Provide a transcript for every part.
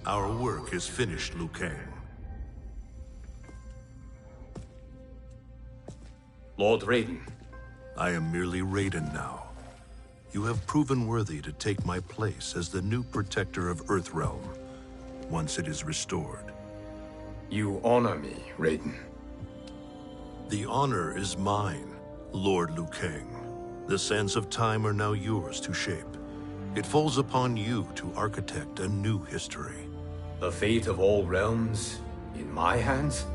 Our work is finished, Liu Kang. Lord Raiden. I am merely Raiden now. You have proven worthy to take my place as the new protector of Earthrealm, once it is restored. You honor me, Raiden. The honor is mine, Lord Liu Kang. The sands of time are now yours to shape. It falls upon you to architect a new history. The fate of all realms in my hands?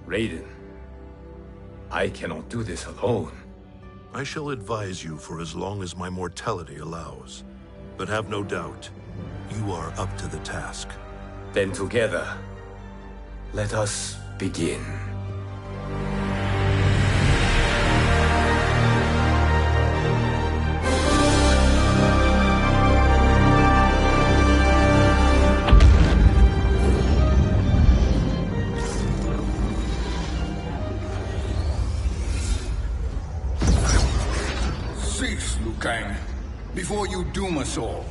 Raiden, I cannot do this alone. I shall advise you for as long as my mortality allows. But have no doubt, you are up to the task. Then together, let us begin. Cease, Liu Kang, before you doom us all.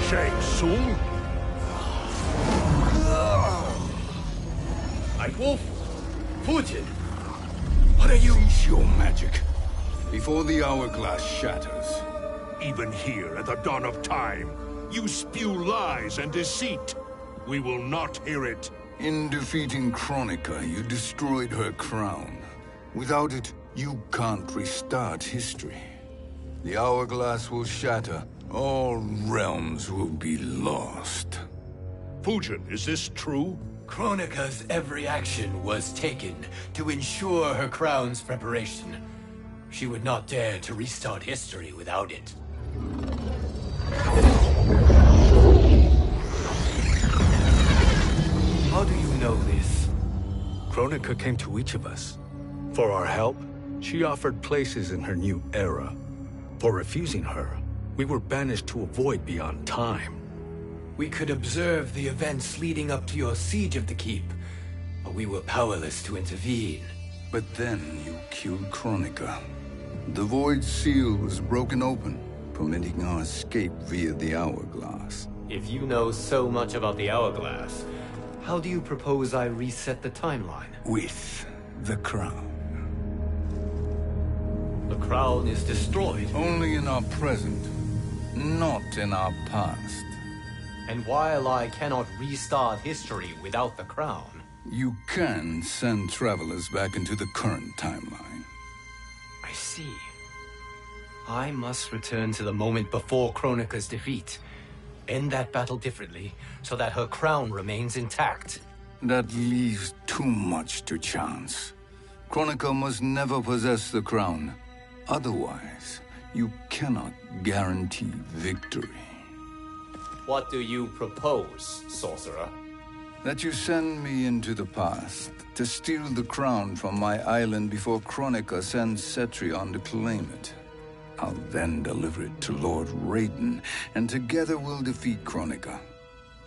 Shang Tsung? Wolf, Fujin, what are you? Cease your magic, before the hourglass shatters. Even here at the dawn of time, you spew lies and deceit. We will not hear it. In defeating Kronika, you destroyed her crown. Without it, you can't restart history. The hourglass will shatter. All realms will be lost. Fujin, is this true? Kronika's every action was taken to ensure her crown's preparation. She would not dare to restart history without it. How do you know this? Kronika came to each of us. For our help, she offered places in her new era. For refusing her, we were banished to a void beyond time. We could observe the events leading up to your siege of the keep, but we were powerless to intervene. But then you killed Kronika. The Void Seal was broken open, permitting our escape via the hourglass. If you know so much about the hourglass, how do you propose I reset the timeline? With the crown. The crown is destroyed. Only in our present, not in our past. And while I cannot restart history without the crown... You can send travelers back into the current timeline. I see. I must return to the moment before Kronika's defeat. End that battle differently, so that her crown remains intact. That leaves too much to chance. Kronika must never possess the crown. Otherwise, you cannot guarantee victory. What do you propose, sorcerer? That you send me into the past to steal the crown from my island before Kronika sends Cetrion to claim it. I'll then deliver it to Lord Raiden, and together we'll defeat Kronika.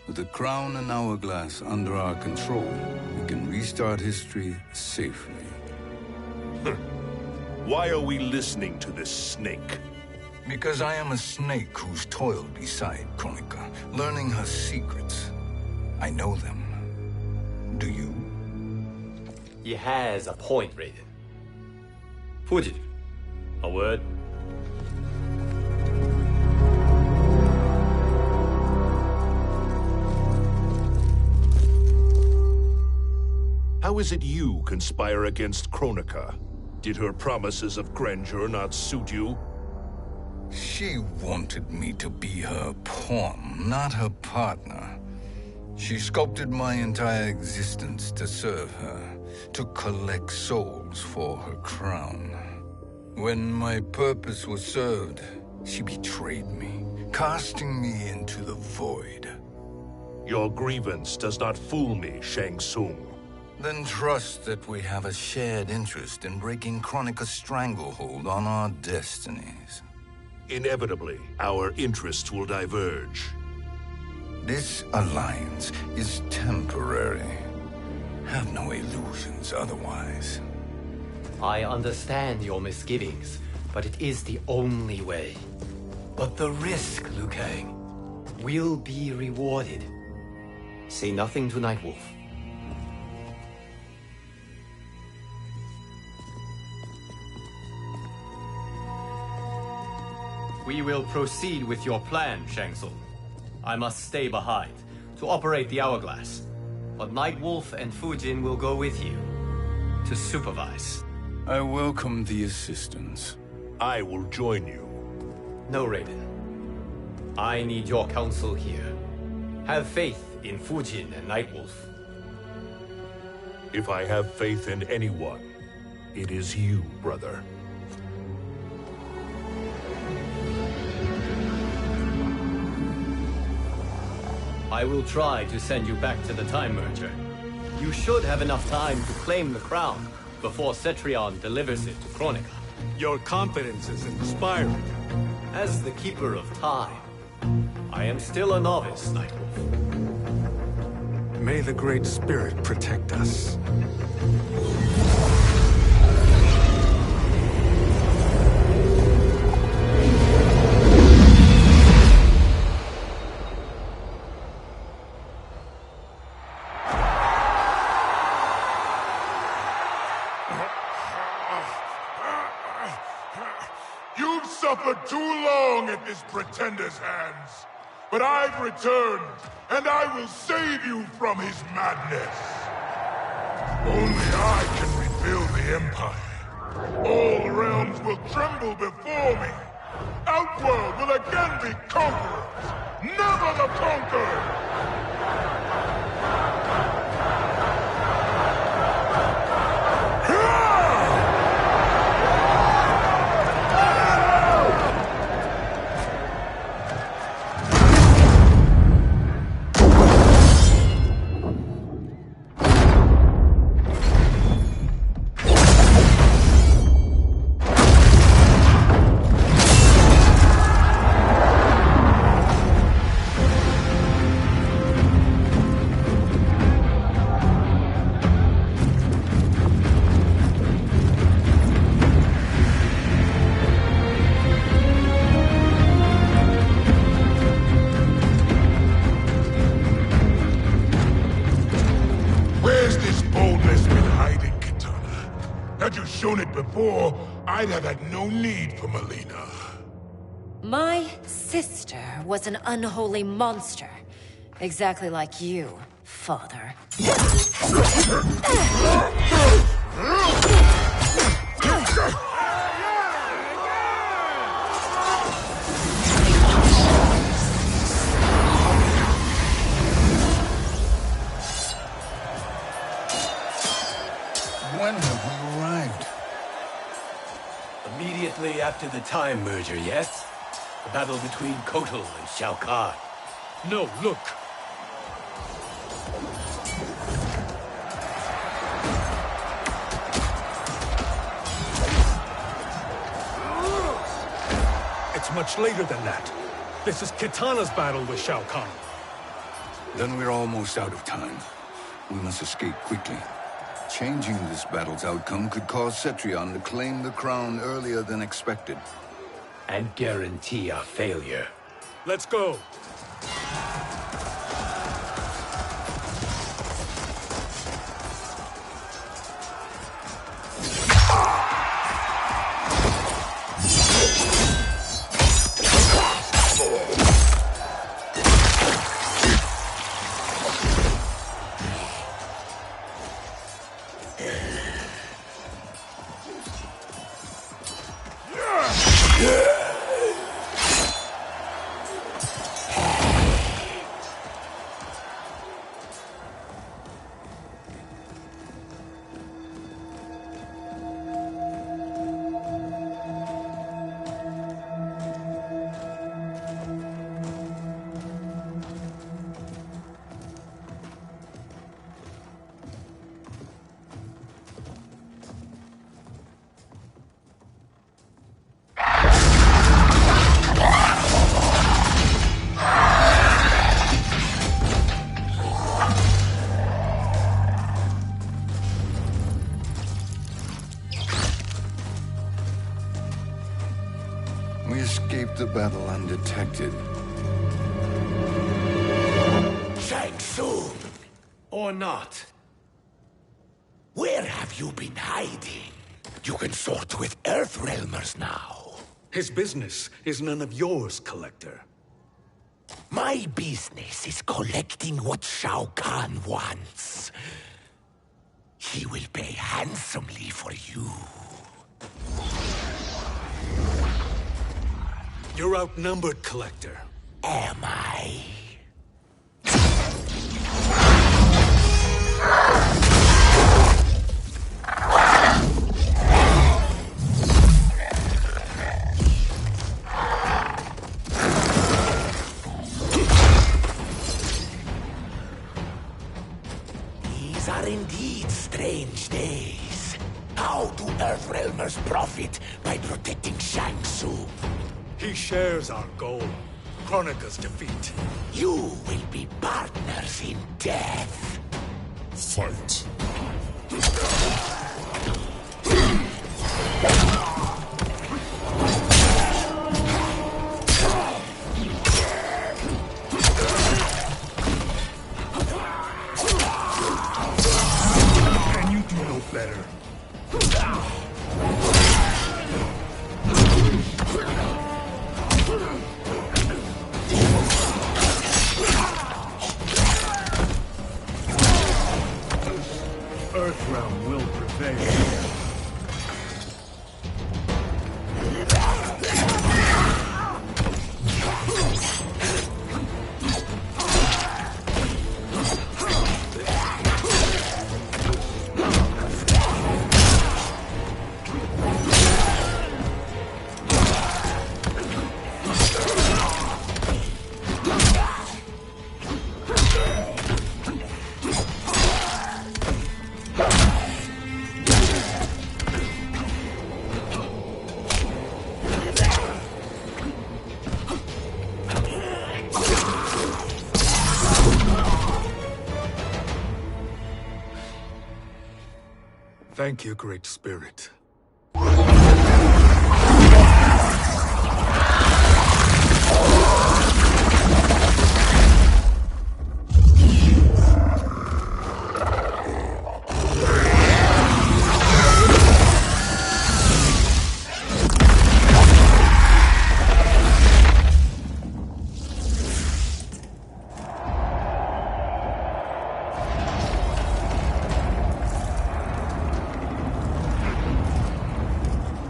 With the crown and hourglass under our control, we can restart history safely. Why are we listening to this snake? Because I am a snake who's toiled beside Kronika, learning her secrets. I know them. Do you? He has a point, Raiden. Fujin, a word? How is it you conspire against Kronika? Did her promises of grandeur not suit you? She wanted me to be her pawn, not her partner. She sculpted my entire existence to serve her, to collect souls for her crown. When my purpose was served, she betrayed me, casting me into the void. Your grievance does not fool me, Shang Tsung. Then trust that we have a shared interest in breaking Kronika's stranglehold on our destinies. Inevitably, our interests will diverge. This alliance is temporary. Have no illusions otherwise. I understand your misgivings, but it is the only way. But the risk, Liu Kang, will be rewarded. Say nothing to Nightwolf. We will proceed with your plan, Shang Tsung. I must stay behind to operate the Hourglass. But Nightwolf and Fujin will go with you to supervise. I welcome the assistance. I will join you. No, Raiden. I need your counsel here. Have faith in Fujin and Nightwolf. If I have faith in anyone, it is you, brother. I will try to send you back to the Time Merger. You should have enough time to claim the crown before Cetrion delivers it to Kronika. Your confidence is inspiring. As the Keeper of Time, I am still a novice, Nightwolf. May the Great Spirit protect us. You've suffered too long at this pretender's hands. But I've returned, and I will save you from his madness. Only I can rebuild the Empire. All realms will tremble before me. Outworld will again be conquerors, never the conquered! Had you shown it before, I'd have had no need for Melina. My sister was an unholy monster. Exactly like you, father. When have we arrived? Immediately after the Time Merger, yes? The battle between Kotal and Shao Kahn. No, look. It's much later than that. This is Kitana's battle with Shao Kahn. Then we're almost out of time. We must escape quickly. Changing this battle's outcome could cause Cetrion to claim the crown earlier than expected. And guarantee our failure. Let's go. We escaped the battle undetected. Shang Tsung! Or not. Where have you been hiding? You can sort with Earthrealmers now. His business is none of yours, Collector. My business is collecting what Shao Kahn wants. He will pay handsomely for you. You're outnumbered, Collector. Am I? These are indeed strange days. How do Earthrealmers profit by protecting Shang Tsung? He shares our goal. Kronika's defeat. You will be partners in death. Fight. Can you do no better? Earthrealm will prevail. Thank you, Great Spirit.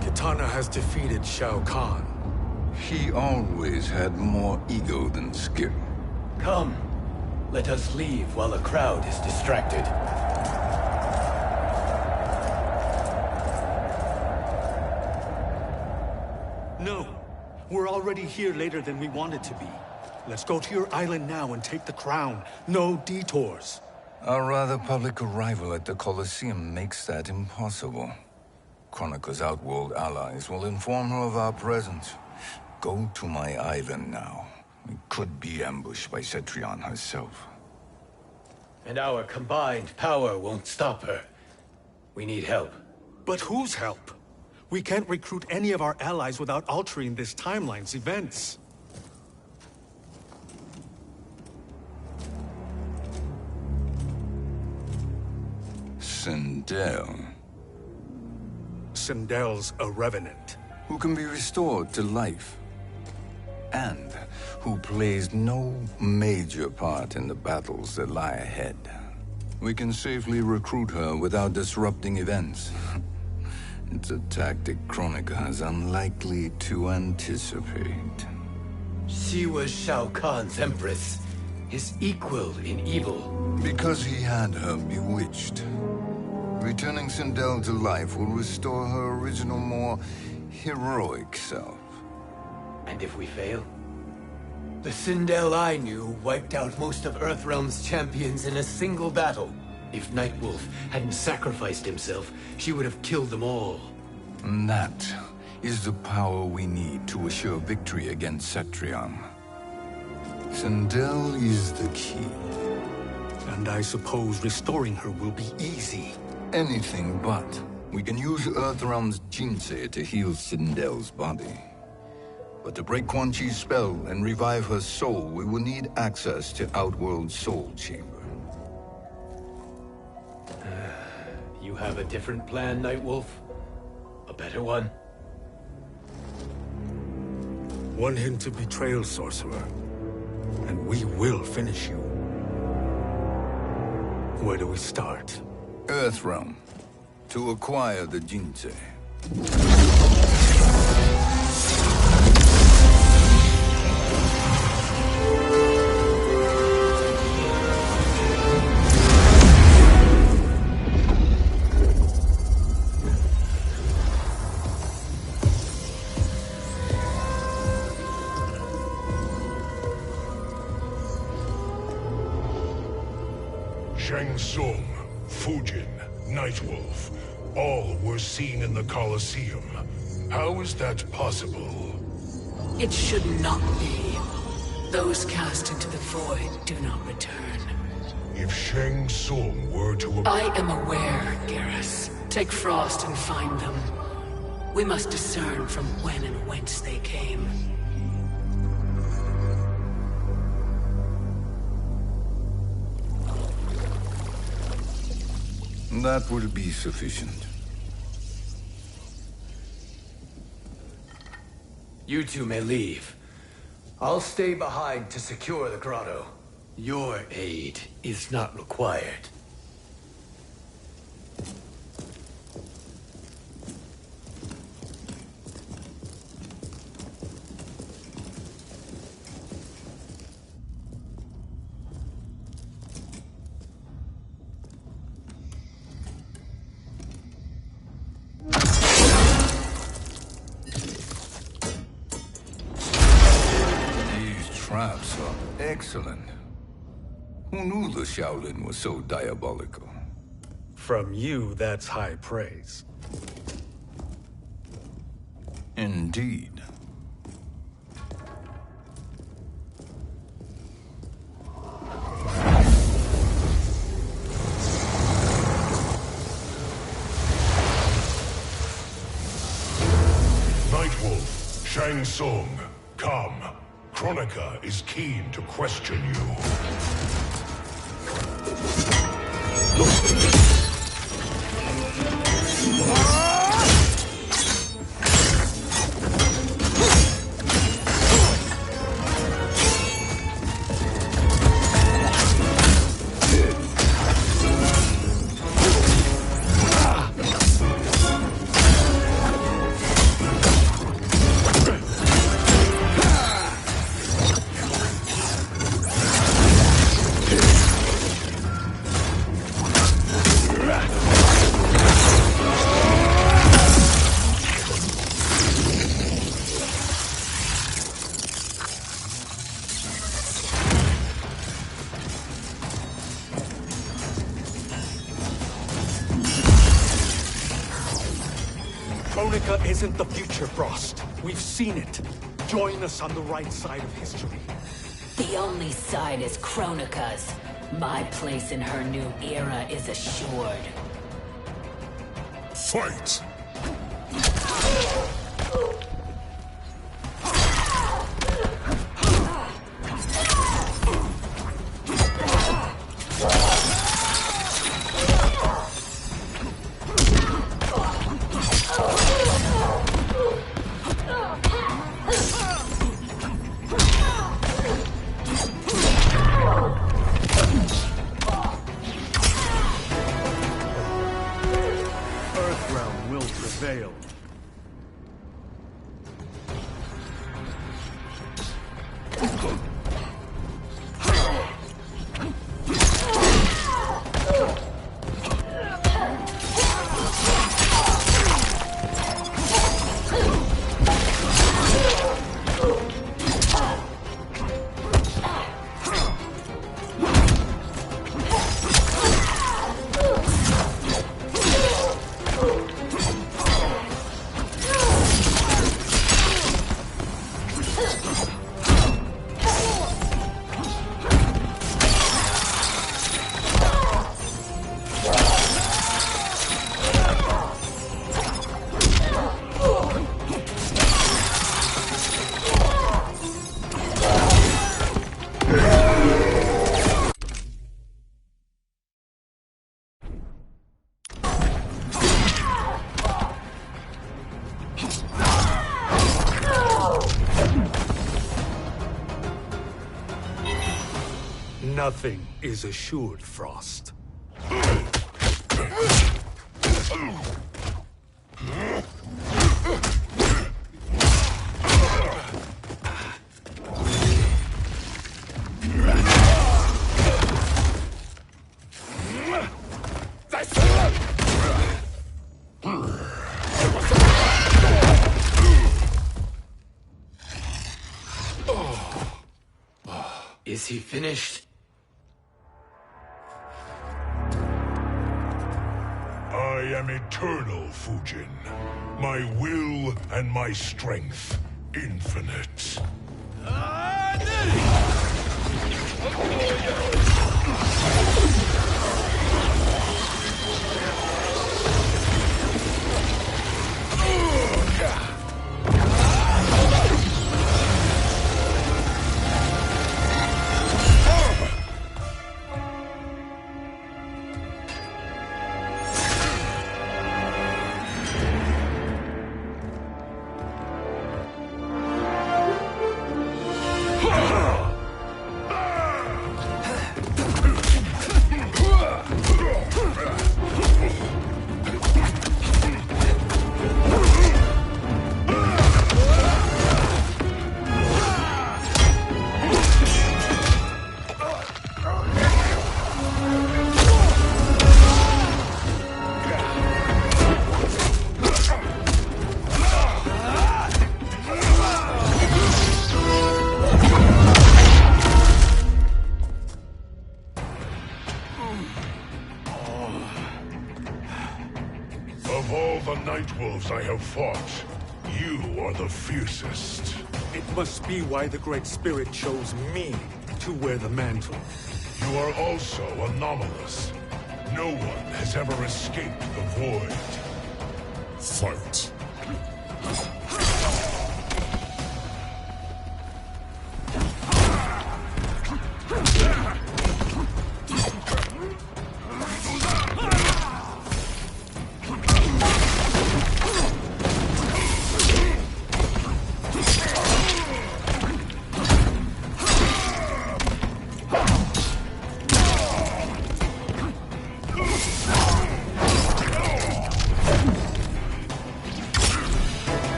Kitana has defeated Shao Kahn. He always had more ego than skill. Come, let us leave while the crowd is distracted. No, we're already here later than we wanted to be. Let's go to your island now and take the crown. No detours. Our rather public arrival at the Colosseum makes that impossible. Kronika's outworld allies will inform her of our presence. Go to my island now. We could be ambushed by Cetrion herself. And our combined power won't stop her. We need help. But whose help? We can't recruit any of our allies without altering this timeline's events. Sindel, Sindel's a revenant. who can be restored to life, and who plays no major part in the battles that lie ahead. We can safely recruit her without disrupting events. It's a tactic Kronika is unlikely to anticipate. She was Shao Kahn's empress, his equal in evil. Because he had her bewitched. Returning Sindel to life will restore her original, more heroic self. And if we fail? The Sindel I knew wiped out most of Earthrealm's champions in a single battle. If Nightwolf hadn't sacrificed himself, she would have killed them all. And that is the power we need to assure victory against Cetrion. Sindel is the key. And I suppose restoring her will be easy. Anything but. We can use Earthrealm's Jinsei to heal Sindel's body. But to break Quan Chi's spell and revive her soul, we will need access to Outworld's soul chamber. You have a different plan, Nightwolf? A better one? One hint to betrayal, sorcerer, and we will finish you. Where do we start? Earthrealm. To acquire the Jinsei. Shang Tsung, Fujin, Nightwolf, all were seen in the Colosseum. How is that possible? It should not be. Those cast into the void do not return. If Shang Tsung were to... I am aware, Garrus. Take Frost and find them. We must discern from when and whence they came. That will be sufficient. You two may leave. I'll stay behind to secure the grotto. Your aid is not required. Traps are excellent. Who knew the Shaolin was so diabolical? From you, that's high praise. Indeed. Nightwolf, Shang Tsung, come. Kronika is keen to question you. Kronika isn't the future, Frost. We've seen it. Join us on the right side of history. The only side is Kronika's. My place in her new era is assured. Fight! Earthrealm will Nothing is assured, Frost. Is he finished? I am eternal, Fujin. My will and my strength, infinite. Of all the Nightwolves I have fought, you are the fiercest. It must be why the Great Spirit chose me to wear the mantle. You are also anomalous. No one has ever escaped the void. Fight.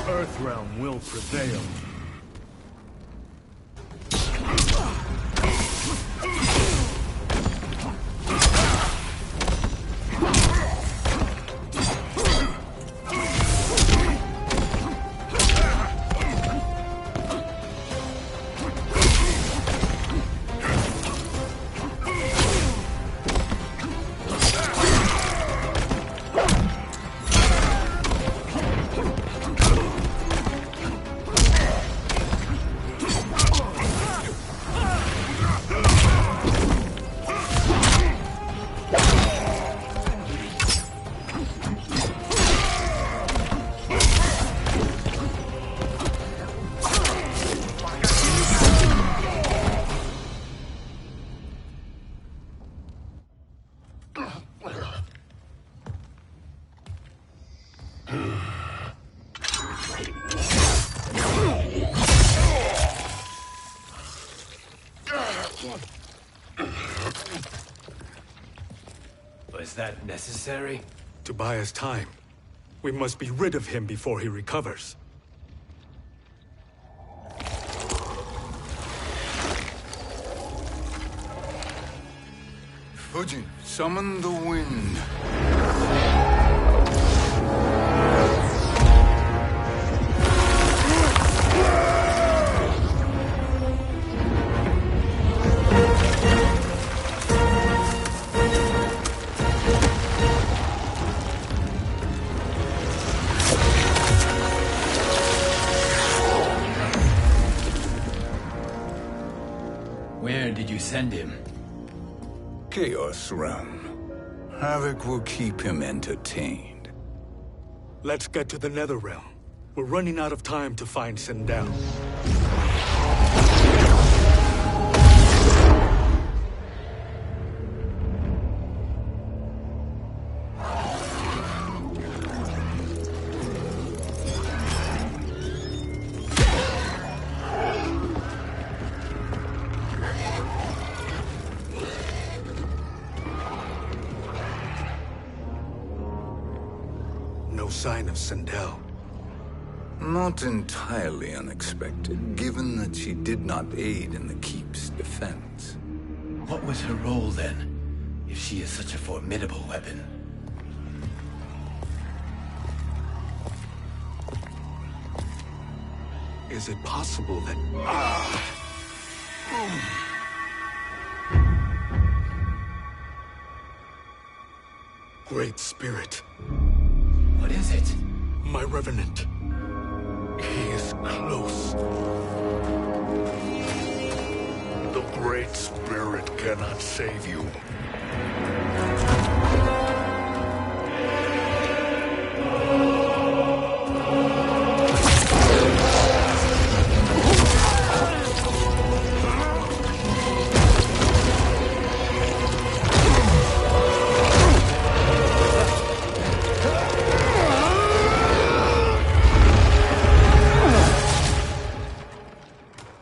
Earthrealm will prevail. Was that necessary? To buy us time. We must be rid of him before he recovers. Fujin, summon the wind. Where did you send him? Chaos Realm. Havoc will keep him entertained. Let's get to the Netherrealm. We're running out of time to find Sindel. sign of Sindel. Not entirely unexpected, given that she did not aid in the Keep's defense. What was her role then, if she is such a formidable weapon? Is it possible that... Great Spirit. What is it? My Revenant. He is close. The Great Spirit cannot save you.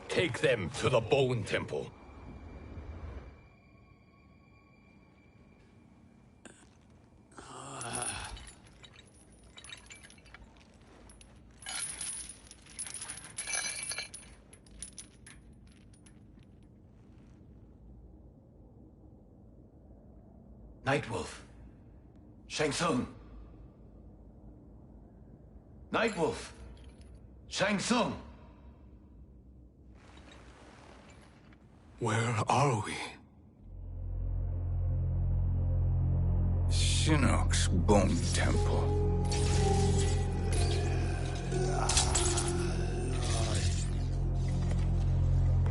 Take them to the Bone Temple. Nightwolf. Shang Tsung. Nightwolf. Shang Tsung. Where are we? Shinnok's Bone Temple.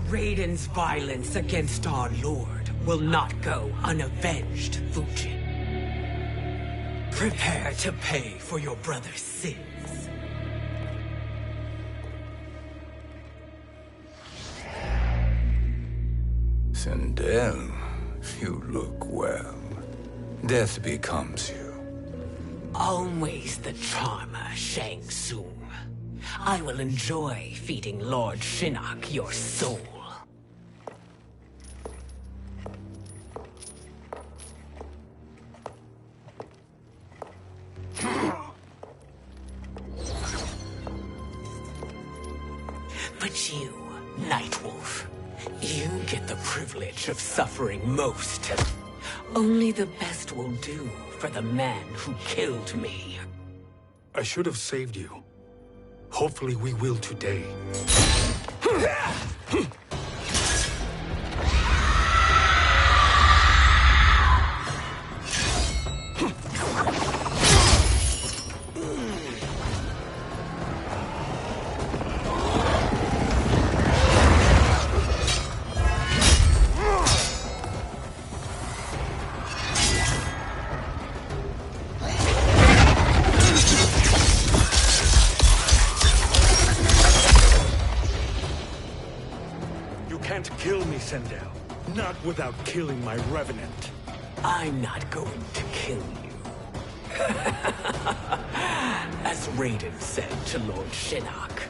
Raiden's violence against our Lord will not go unavenged, Fujin. Prepare to pay for your brother's sins. Sindel, you look well. Death becomes you. Always the charmer, Shang Tsung. I will enjoy feeding Lord Shinnok your soul. But you, Nightwolf, you get the privilege of suffering most. Only the best will do for the man who killed me. I should have saved you. Hopefully we will today. Sindel. Not without killing my Revenant. I'm not going to kill you. As Raiden said to Lord Shinnok,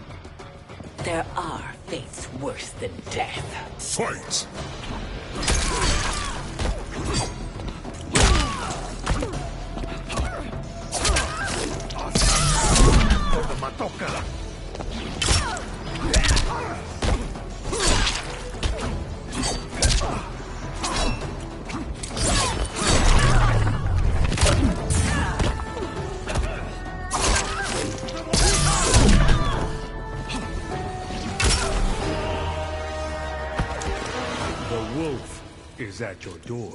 there are fates worse than death. Fight! Matoka! The wolf is at your door.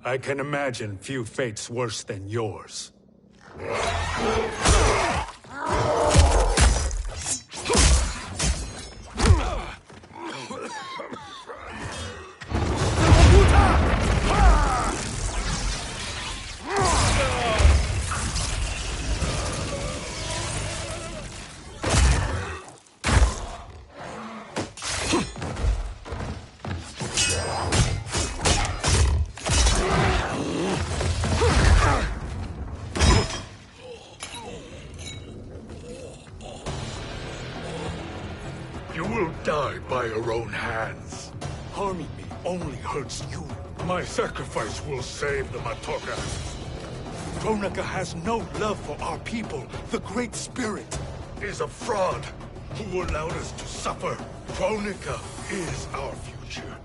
I can imagine few fates worse than yours. You will die by your own hands. Harming me only hurts you. My sacrifice will save the Matoka. Kronika has no love for our people. The Great Spirit Is a fraud who allowed us to suffer. Kronika is our future.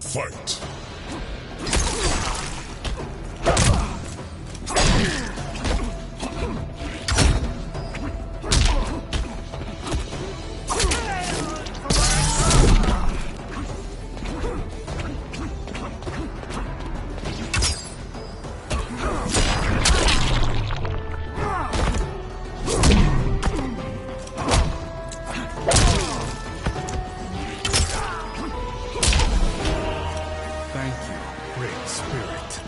Fight. Thank you, Great Spirit.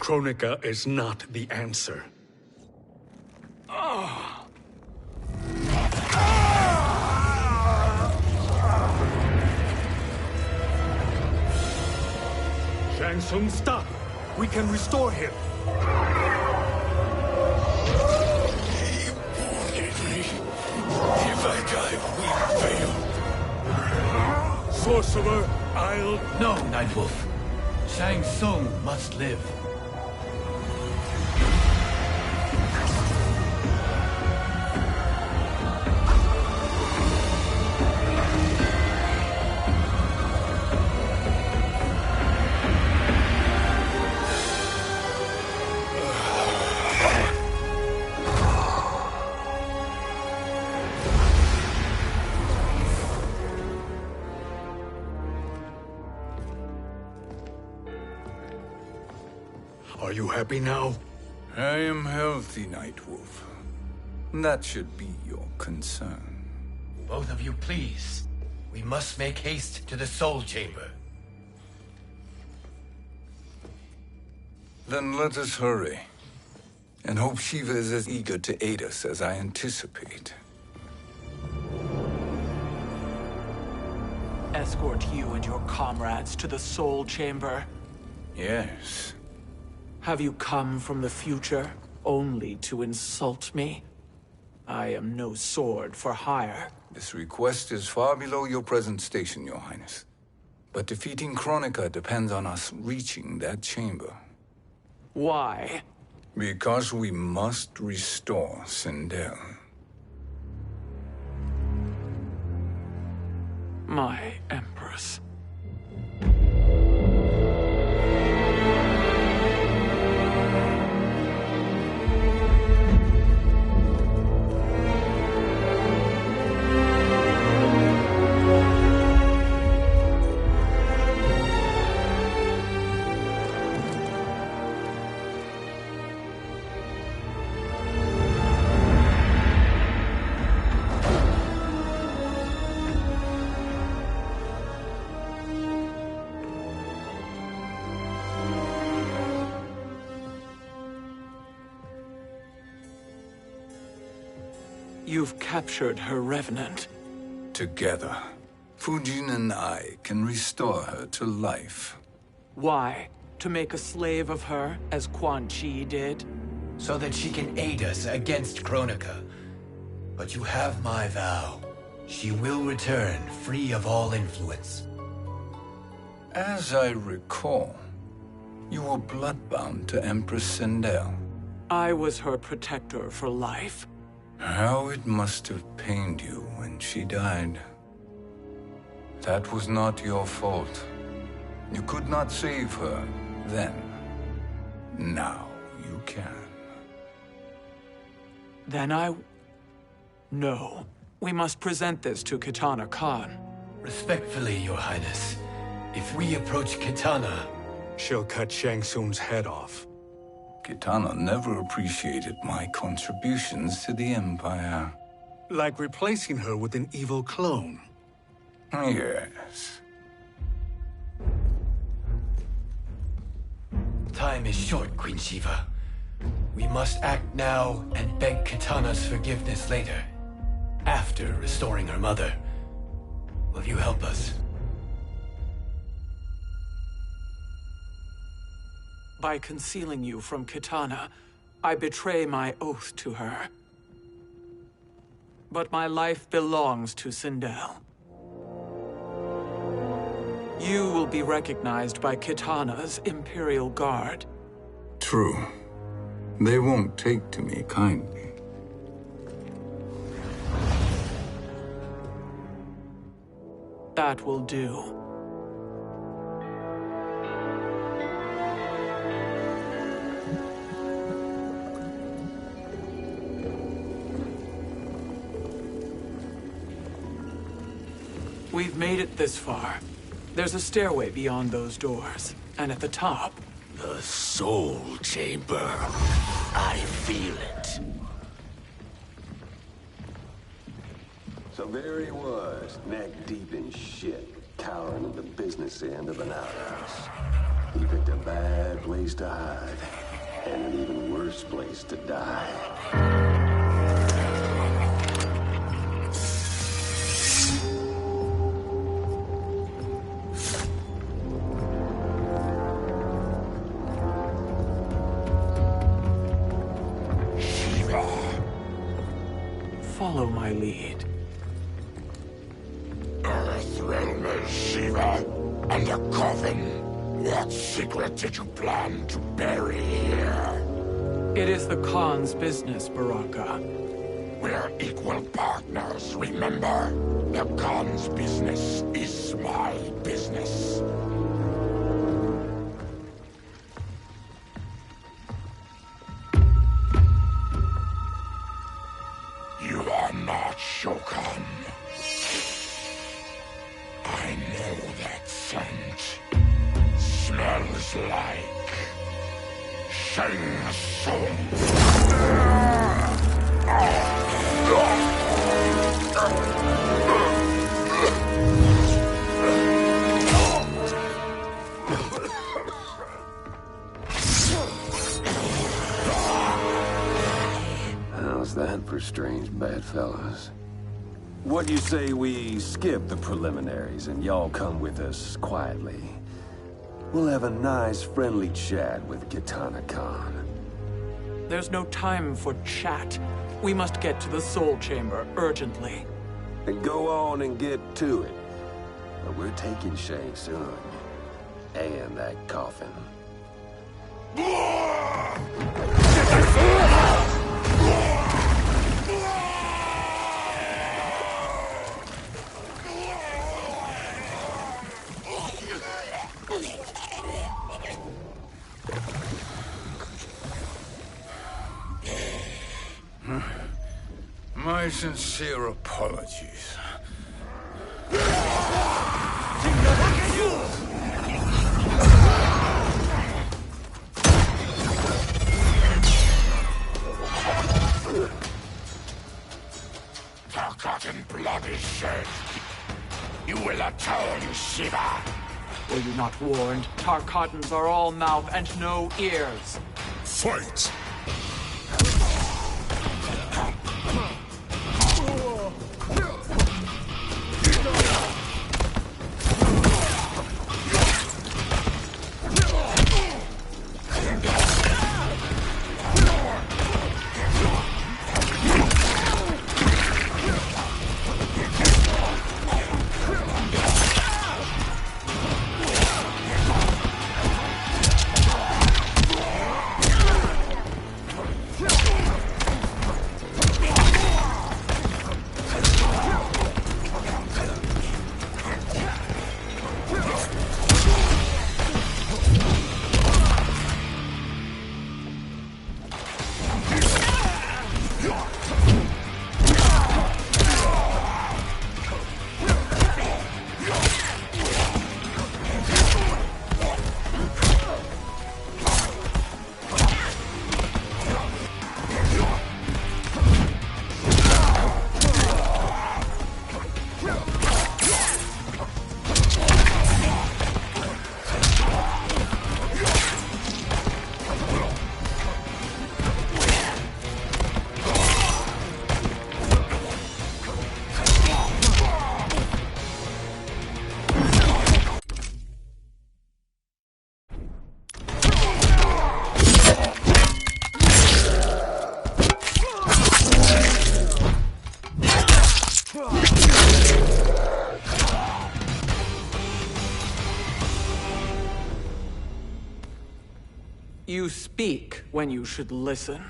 Kronika is not the answer. Shang Tsung, stop! We can restore him! If I die, we fail. Sorcerer, I'll... No, Nightwolf. Shang Tsung must live. Are you happy now? I am healthy, Nightwolf. That should be your concern. Both of you, please. We must make haste to the Soul Chamber. Then let us hurry. And hope Shiva is as eager to aid us as I anticipate. Escort you and your comrades to the Soul Chamber. Yes. Have you come from the future only to insult me? I am no sword for hire. This request is far below your present station, Your Highness. But defeating Kronika depends on us reaching that chamber. Why? Because we must restore Sindel. My Empress. You've captured her revenant. Together, Fujin and I can restore her to life. Why? To make a slave of her, as Quan Chi did? So that she can aid us against Kronika. But you have my vow. She will return free of all influence. As I recall, You were bloodbound to Empress Sindel. I was her protector for life. How it must have pained you when she died. That was not your fault. You could not save her then. Now you can. Then No. We must present this to Kitana Khan. Respectfully, Your Highness, if we approach Kitana, she'll cut Shang Tsung's head off. Kitana never appreciated my contributions to the Empire. Like replacing her with an evil clone. Yes. Time is short, Queen Shiva. We must act now and beg Kitana's forgiveness later, after restoring her mother. Will you help us? By concealing you from Kitana, I betray my oath to her. But my life belongs to Sindel. You will be recognized by Kitana's Imperial Guard. True. They won't take to me kindly. That will do. We've made it this far. There's a stairway beyond those doors, and at the top... The Soul Chamber. I feel it. So there he was, neck deep in shit, cowering at the business end of an outhouse. He picked a bad place to hide, and an even worse place to die. Follow my lead. Earthrealm is Shiva, and a coffin. What secret did you plan to bury here? It is the Khan's business, Baraka. We're equal partners, remember? The Khan's business is my business. You are not Shokan. I know that scent. Smells like Shang Tsung. How's that for strange bedfellows? What do you say we skip the preliminaries and y'all come with us quietly? We'll have a nice, friendly chat with Kitana Khan. There's no time for chat. We must get to the Soul Chamber urgently. And go on and get to it. But we're taking Shang Tsung. And that coffin. My sincere apologies. Forgotten blood is shed. You will atone, Shiva. Were you not warned? Tarkatans are all mouth and no ears. Fight! You speak when you should listen.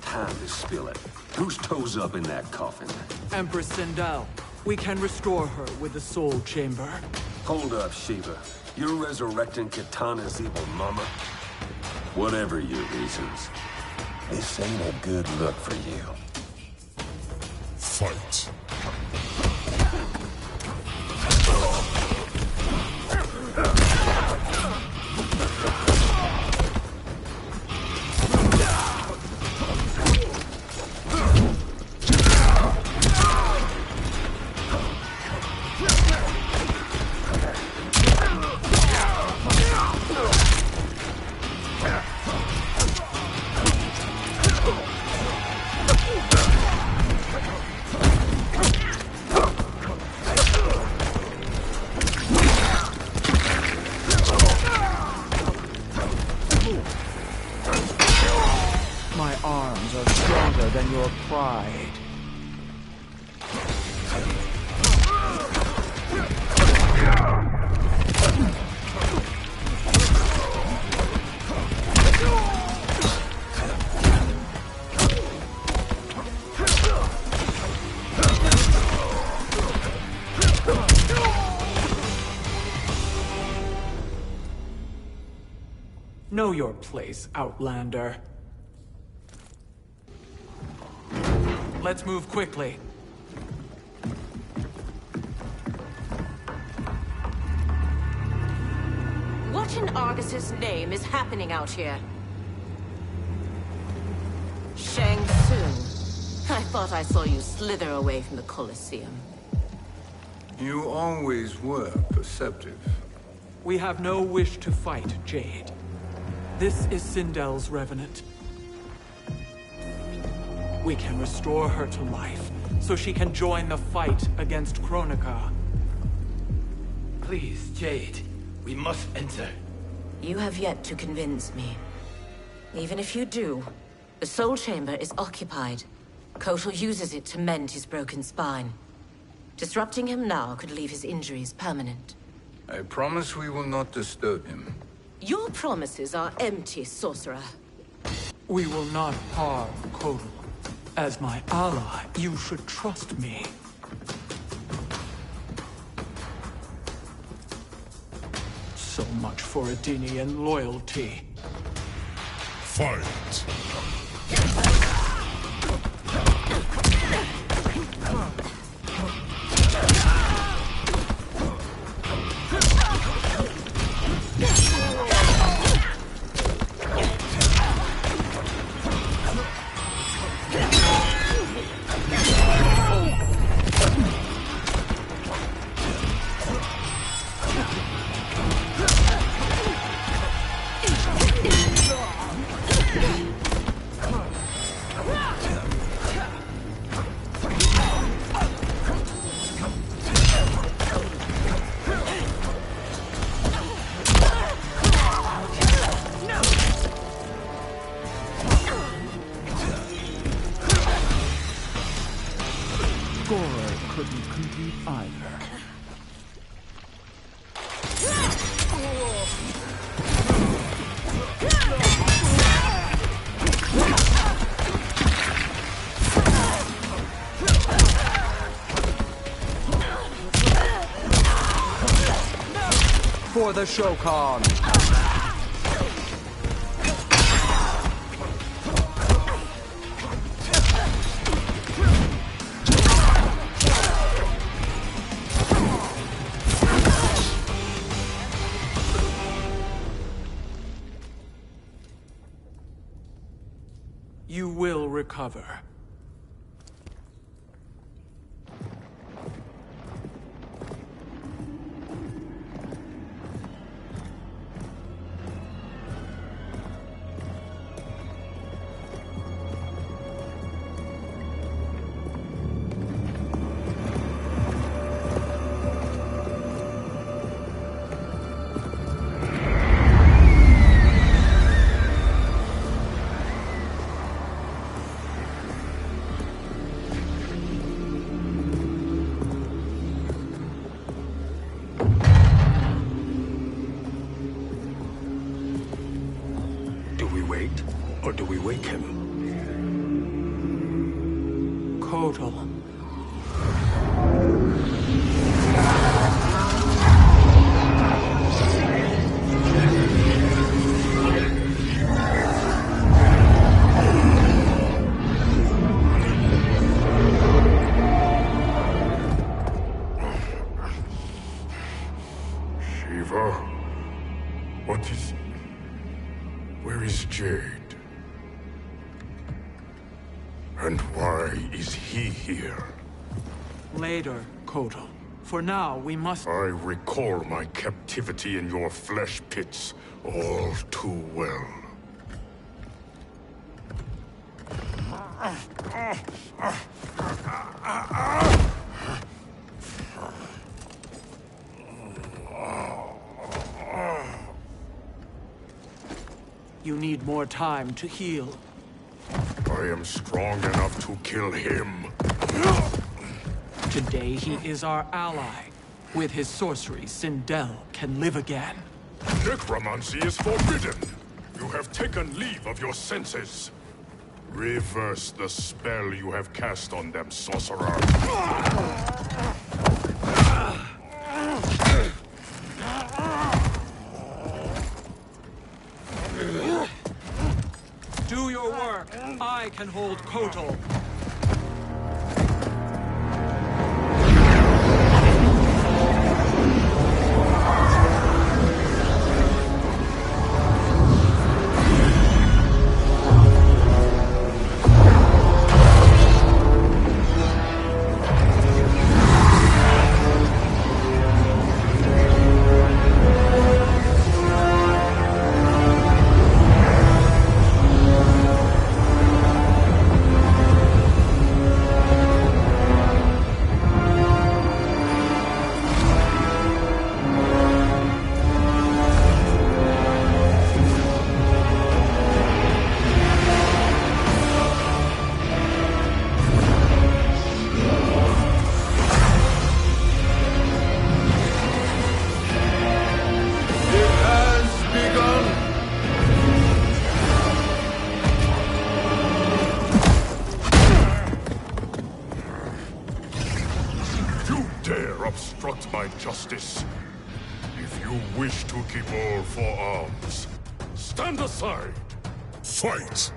Time to spill it. Whose toes up in that coffin? Empress Sindel. We can restore her with the Soul Chamber. Hold up, Shiva. You're resurrecting Kitana's evil mama? Whatever your reasons, this ain't a good look for you. Fight. My arms are stronger than your pride. Know your place, Outlander. Let's move quickly. What in Argus's name is happening out here? Shang Tsung. I thought I saw you slither away from the Colosseum. You always were perceptive. We have no wish to fight, Jade. This is Sindel's Revenant. We can restore her to life, so she can join the fight against Kronika. Please, Jade. We must enter. You have yet to convince me. Even if you do, the Soul Chamber is occupied. Kotal uses it to mend his broken spine. Disrupting him now could leave his injuries permanent. I promise we will not disturb him. Your promises are empty, sorcerer. We will not harm Kotal. As my ally, you should trust me. So much for Adenian loyalty. Fight. Couldn't compete either. For the Shokan! You will recover. Or do we wake him? Kotal. Shiva? What is... Where is Jade? And why is he here? Later, Kotal. For now, we must... I recall my captivity in your flesh pits all too well. You need more time to heal. I am strong enough to kill him. Today he is our ally. With his sorcery, Sindel can live again. Necromancy is forbidden. You have taken leave of your senses. Reverse the spell you have cast on them, sorcerer. Do your work. I can hold Kotal. Obstruct my justice. If you wish to keep all four arms, stand aside. Fight!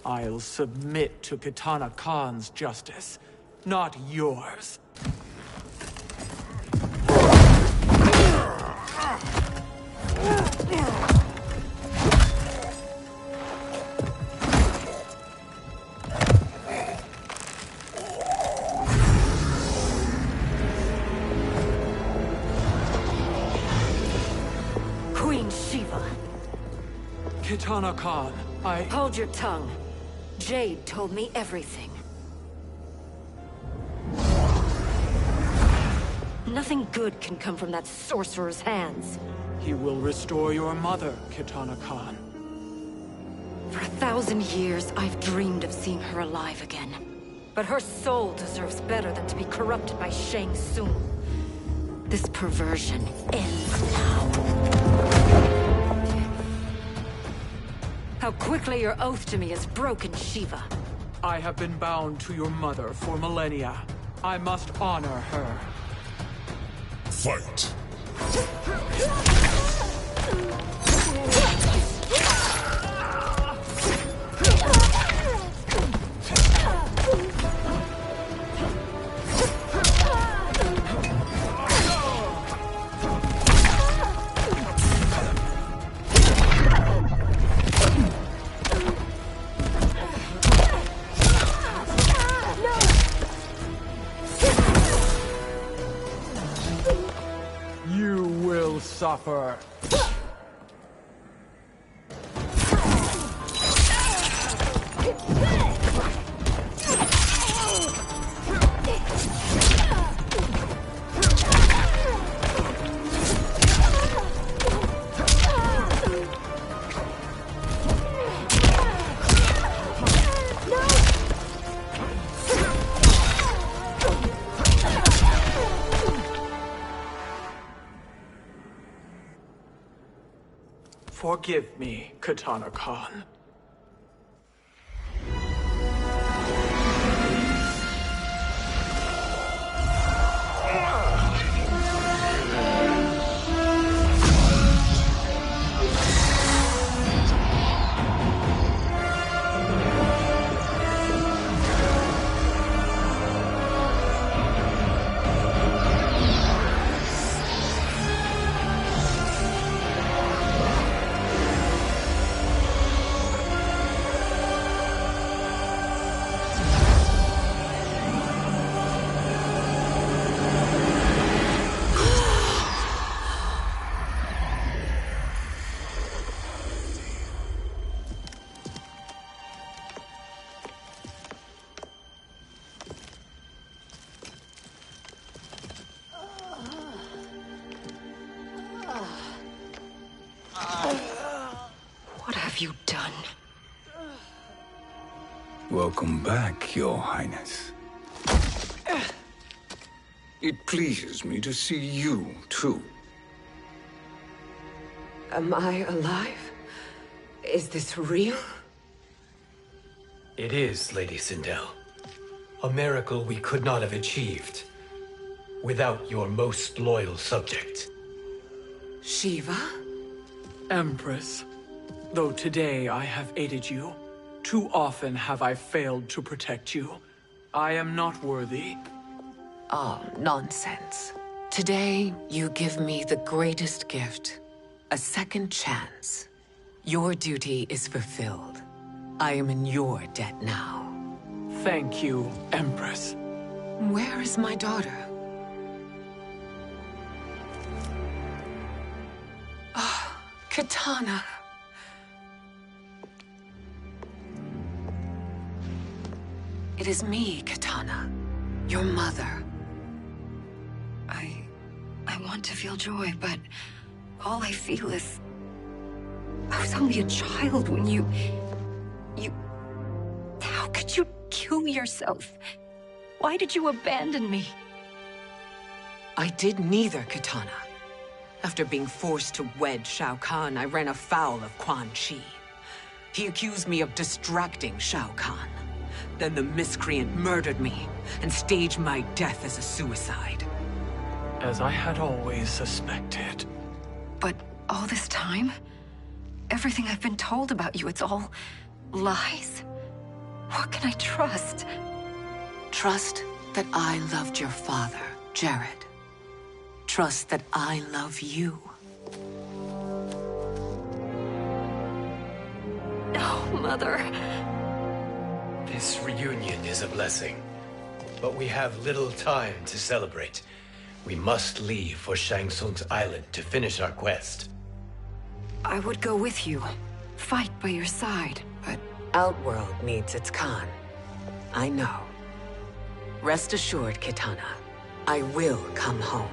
I'll submit to Kitana Khan's justice, not yours. Queen Shiva. Kitana Khan, Hold your tongue. Jade told me everything. Nothing good can come from that sorcerer's hands. He will restore your mother, Kitana Khan. For 1,000 years, I've dreamed of seeing her alive again. But her soul deserves better than to be corrupted by Shang Tsung. This perversion ends now. How quickly your oath to me has broken, Shiva. I have been bound to your mother for millennia. I must honor her. Fight! You will suffer. Forgive me, Katana Khan. What have you done? Welcome back, Your Highness. It pleases me to see you, too. Am I alive? Is this real? It is, Lady Sindel. A miracle we could not have achieved without your most loyal subject. Shiva? Empress, though today I have aided you, too often have I failed to protect you. I am not worthy. Oh, nonsense. Today, you give me the greatest gift. A second chance. Your duty is fulfilled. I am in your debt now. Thank you, Empress. Where is my daughter? Ah, Katana. It is me, Katana. Your mother. I want to feel joy, but all I feel is... I was only a child when you... How could you kill yourself? Why did you abandon me? I did neither, Katana. After being forced to wed Shao Kahn, I ran afoul of Quan Chi. He accused me of distracting Shao Kahn. Then the miscreant murdered me and staged my death as a suicide. As I had always suspected. But all this time? Everything I've been told about you, it's all lies? What can I trust? Trust that I loved your father, Jared. Trust that I love you. No, Mother. This reunion is a blessing, but we have little time to celebrate. We must leave for Shang Tsung's island to finish our quest. I would go with you. Fight by your side, but... Outworld needs its Khan. I know. Rest assured, Kitana. I will come home.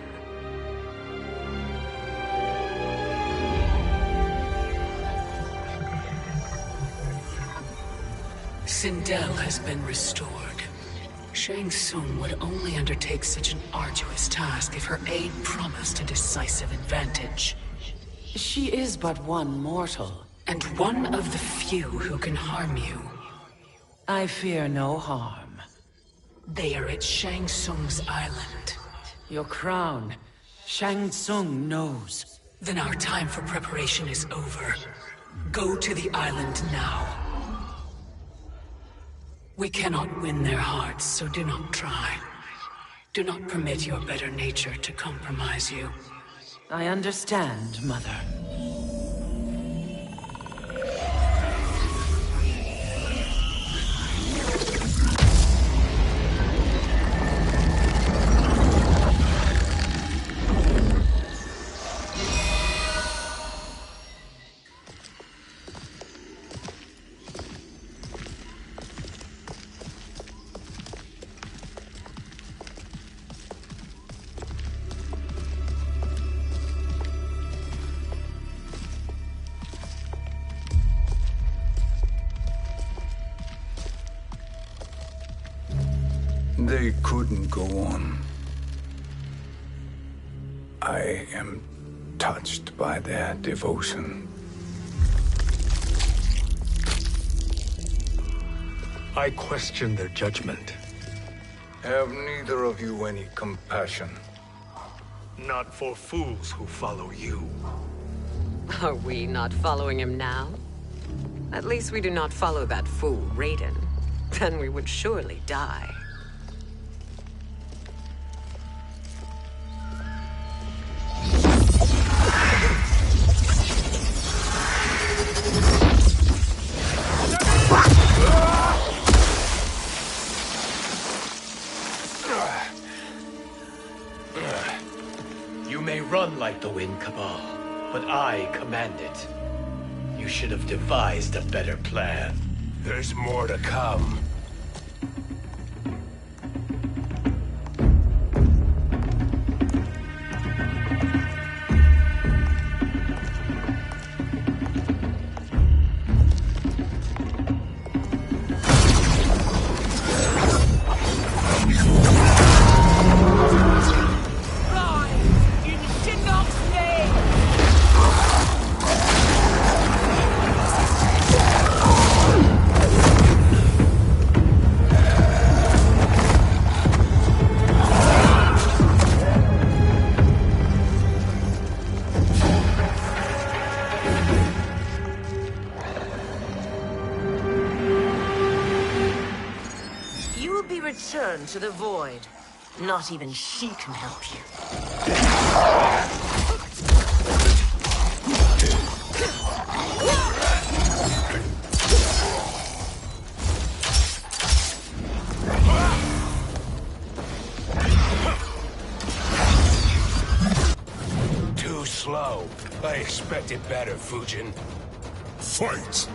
Sindel has been restored. Shang Tsung would only undertake such an arduous task if her aid promised a decisive advantage. She is but one mortal. And one of the few who can harm you. I fear no harm. They are at Shang Tsung's island. Your crown. Shang Tsung knows. Then our time for preparation is over. Go to the island now. We cannot win their hearts, so do not try. Do not permit your better nature to compromise you. I understand, Mother. They couldn't go on. I am touched by their devotion. I question their judgment. Have neither of you any compassion? Not for fools who follow you. Are we not following him now? At least we do not follow that fool, Raiden. Then we would surely die. You may run like the wind, Cabal, but I command it. You should have devised a better plan. There's more to come. Return to the void. Not even she can help you. Too slow. I expected better, Fujin. Fight!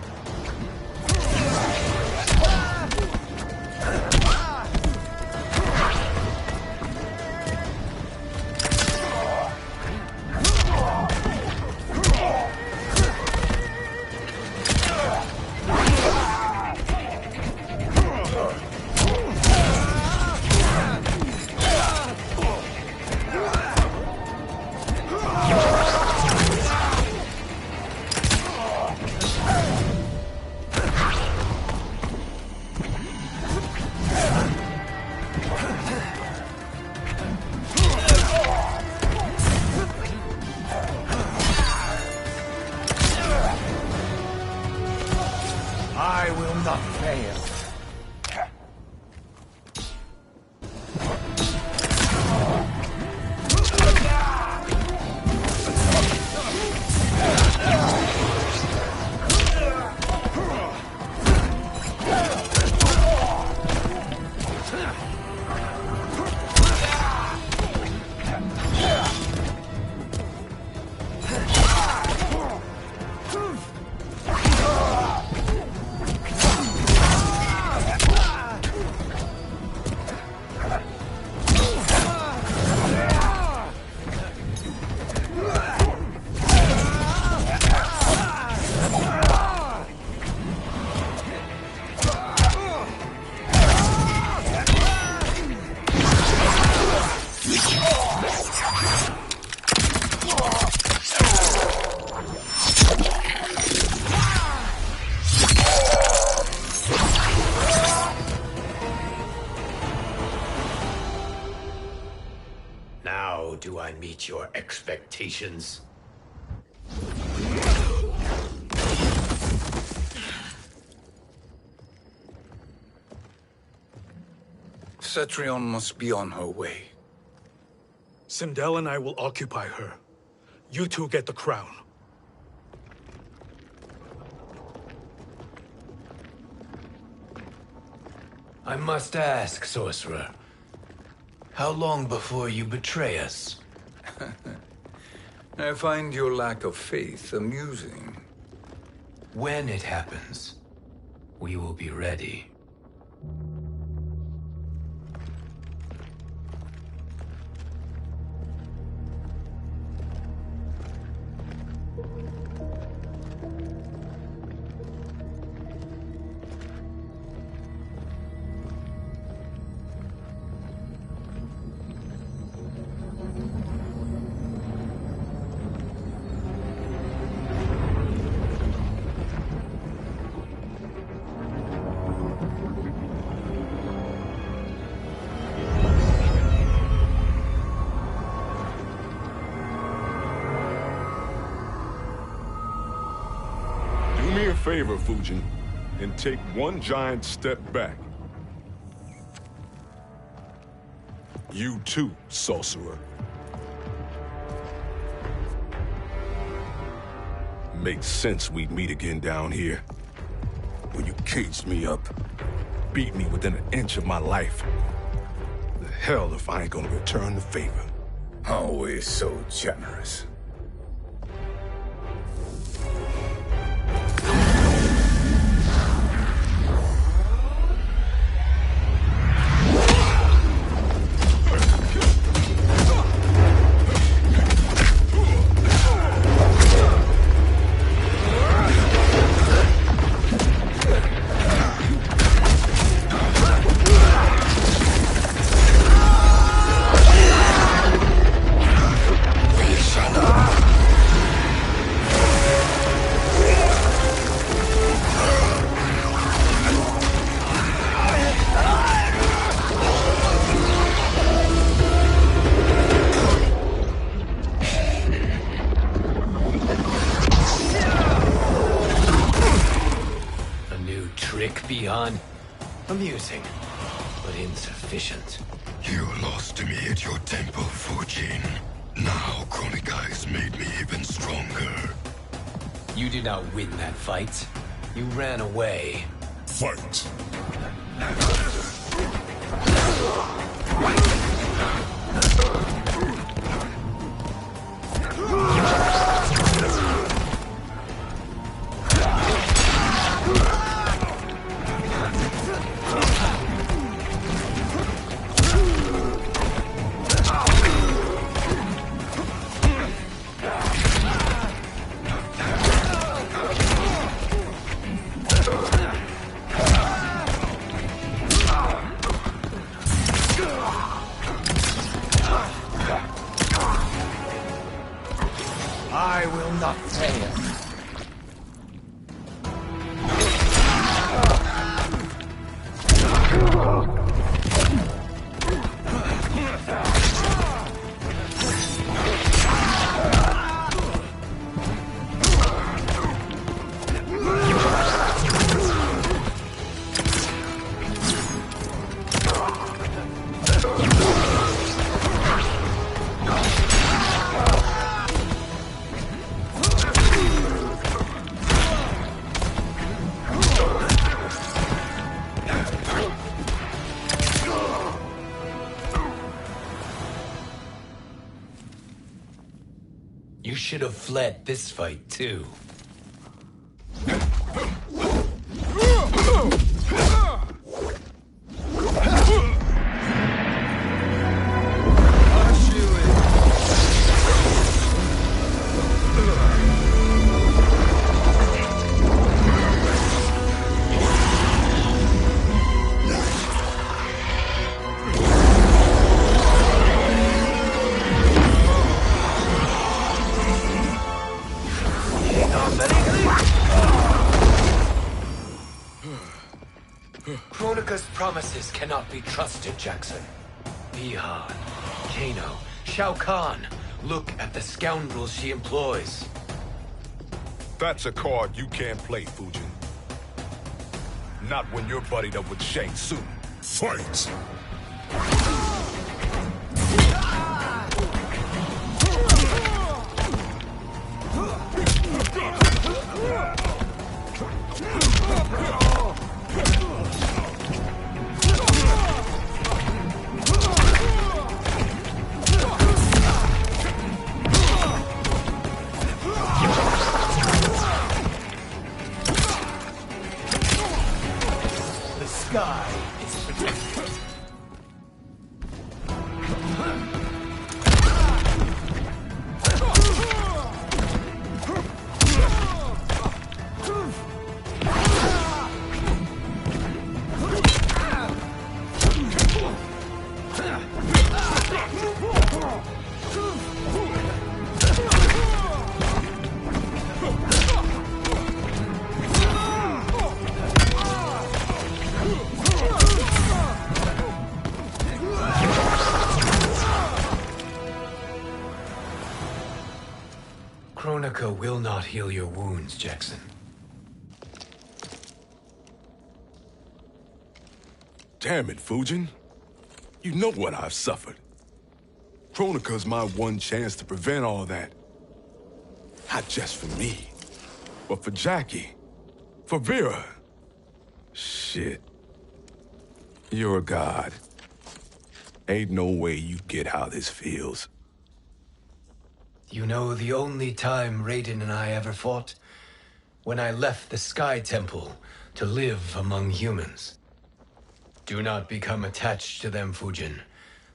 I will not fail. do I meet your expectations? Cetrion must be on her way. Sindel and I will occupy her. You two get the crown. I must ask, sorcerer. How long before you betray us? I find your lack of faith amusing. When it happens, we will be ready. Favor, Fujin, and take one giant step back. You too, sorcerer. Makes sense we'd meet again down here. When you caged me up, beat me within an inch of my life. The hell if I ain't gonna return the favor. Always so generous. Amusing, but insufficient. You lost to me at your temple, Fujin. Now Kronika has made me even stronger. You did not win that fight. You ran away. Fight! I will not fail. You should have fled this fight, too. Kronika's promises cannot be trusted, Jackson. Bihan, Kano, Shao Kahn. Look at the scoundrels she employs. That's a card you can't play, Fujin. Not when you're buddied up with Shang Tsung. Fight! The sky is protected. Kronika will not heal your wounds, Jackson. Damn it, Fujin. You know what I've suffered. Kronika's my one chance to prevent all that. Not just for me, but for Jackie, for Vera. Shit. You're a god. Ain't no way you get how this feels. You know the only time Raiden and I ever fought? When I left the Sky Temple to live among humans. Do not become attached to them, Fujin.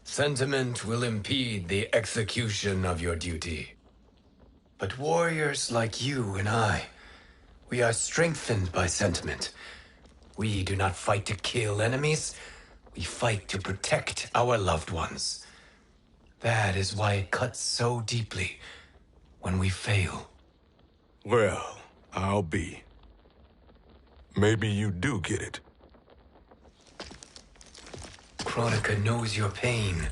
Sentiment will impede the execution of your duty. But warriors like you and I, we are strengthened by sentiment. We do not fight to kill enemies. We fight to protect our loved ones. That is why it cuts so deeply when we fail. Well, I'll be. Maybe you do get it. Kronika knows your pain.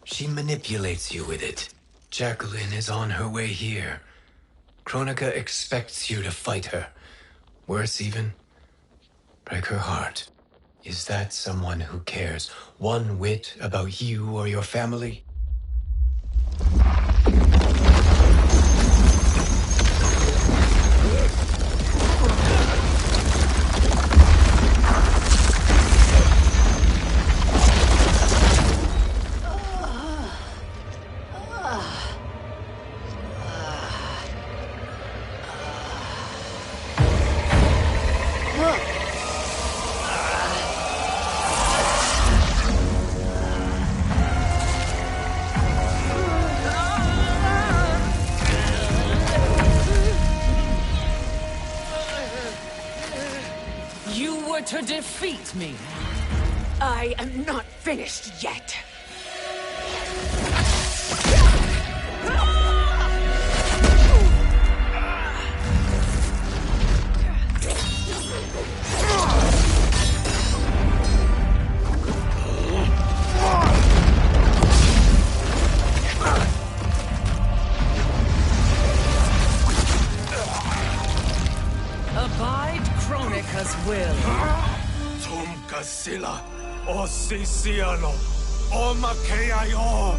She manipulates you with it. Jacqueline is on her way here. Kronika expects you to fight her. Worse even, break her heart. Is that someone who cares one whit about you or your family? To defeat me. I am not finished yet. Abide Kronika's will. Sila, o Sisiano, o Makeayo.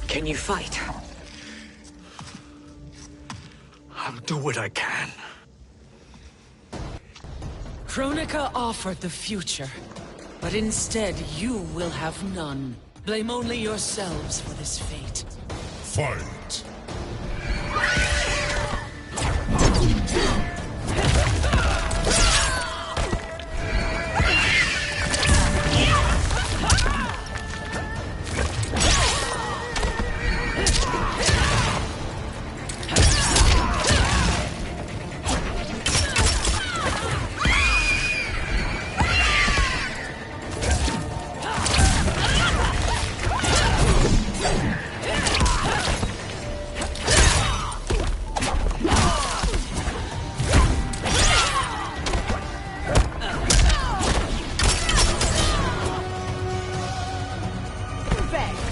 Can you fight? I'll do what I can. Kronika offered the future, but instead you will have none. Blame only yourselves for this fate. Fight!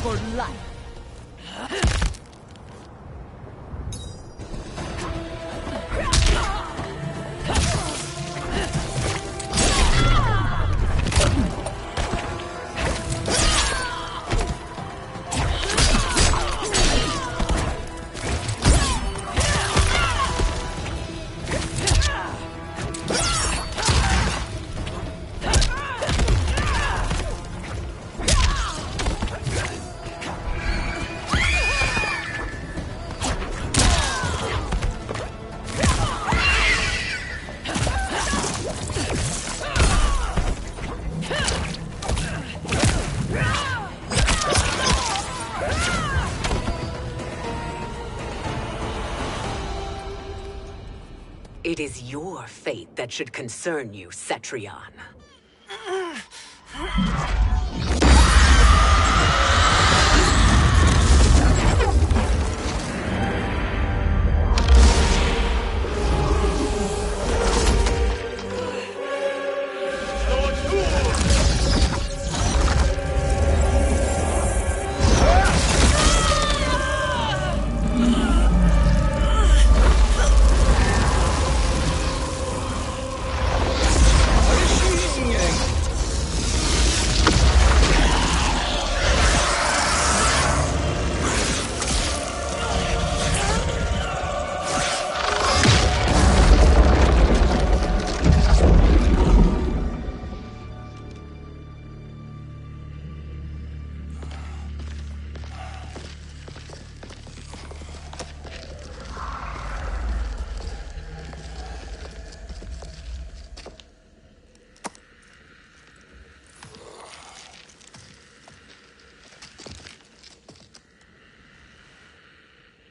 for life. It is your fate that should concern you, Cetrion.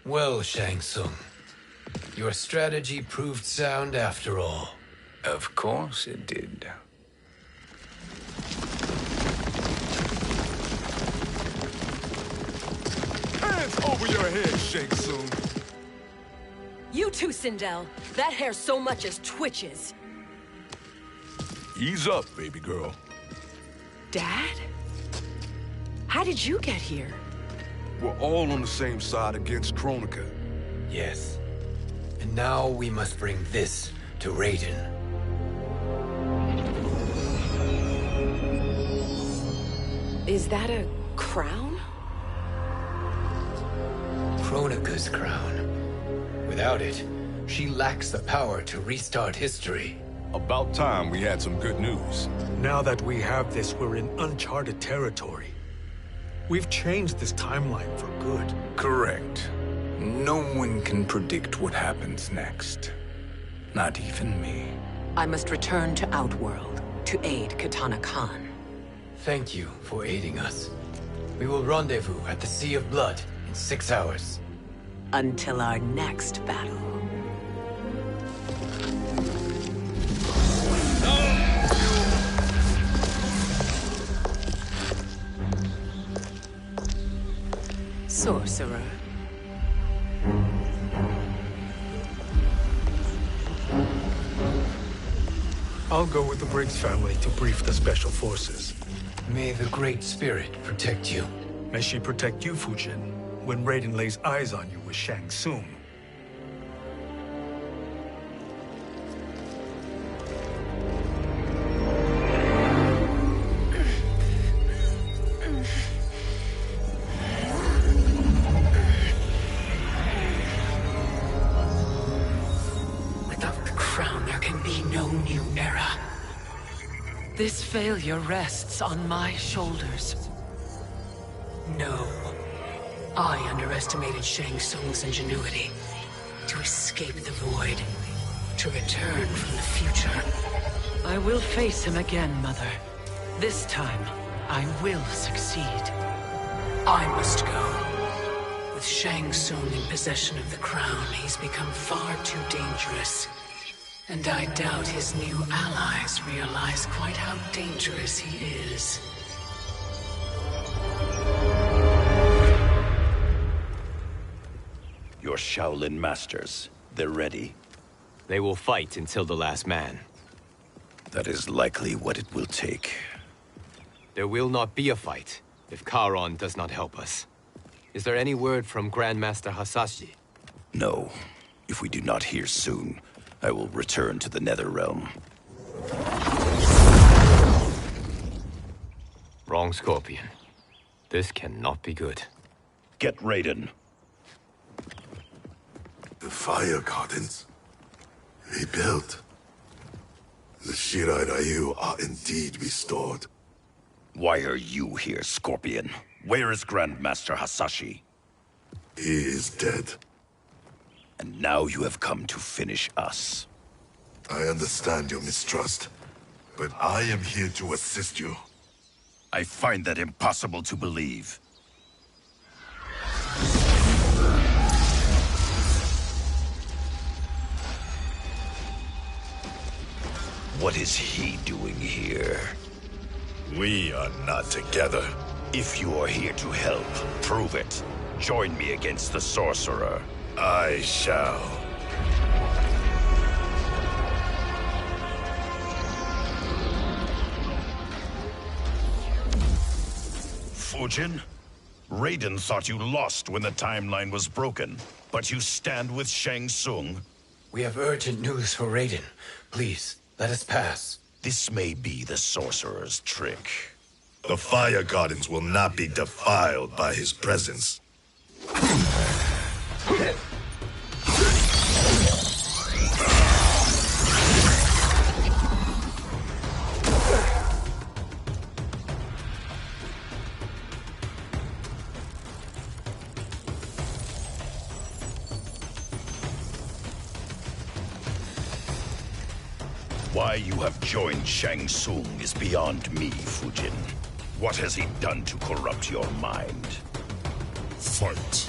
Well, Shang Tsung, your strategy proved sound after all. Of course it did. Hands over your head, Shang Tsung. You too, Sindel. That hair so much as twitches. Ease up, baby girl. Dad? How did you get here? We're all on the same side against Kronika. Yes. And now we must bring this to Raiden. Is that a crown? Kronika's crown. Without it, she lacks the power to restart history. About time we had some good news. Now that we have this, we're in uncharted territory. We've changed this timeline for good. Correct. No one can predict what happens next. Not even me. I must return to Outworld to aid Katana Khan. Thank you for aiding us. We will rendezvous at the Sea of Blood in 6 hours. Until our next battle. Sorcerer. I'll go with the Briggs family to brief the Special Forces. May the Great Spirit protect you. May she protect you, Fujin, when Raiden lays eyes on you with Shang Tsung. Without the crown, there can be no new era. This failure rests on my shoulders. No. I underestimated Shang Tsung's ingenuity. To escape the void. To return from the future. I will face him again, Mother. This time, I will succeed. I must go. With Shang Tsung in possession of the crown, he's become far too dangerous. And I doubt his new allies realize quite how dangerous he is. Your Shaolin masters, they're ready. They will fight until the last man. That is likely what it will take. There will not be a fight. if Charon does not help us. Is there any word from Grandmaster Hasashi? No. If we do not hear soon, I will return to the Netherrealm. Wrong Scorpion. This cannot be good. Get Raiden. The Fire Gardens. Rebuilt. The Shirai Ryu are indeed restored. Why are you here, Scorpion? Where is Grandmaster Hasashi? He is dead. And now you have come to finish us. I understand your mistrust, but I am here to assist you. I find that impossible to believe. What is he doing here? We are not together. If you are here to help, prove it. Join me against the Sorcerer. I shall. Fujin? Raiden thought you lost when the timeline was broken, but you stand with Shang Tsung. We have urgent news for Raiden. Please, let us pass. This may be the Sorcerer's trick. The Fire Gardens will not be defiled by his presence. Why you have joined Shang Tsung is beyond me, Fujin. What has he done to corrupt your mind? Fight.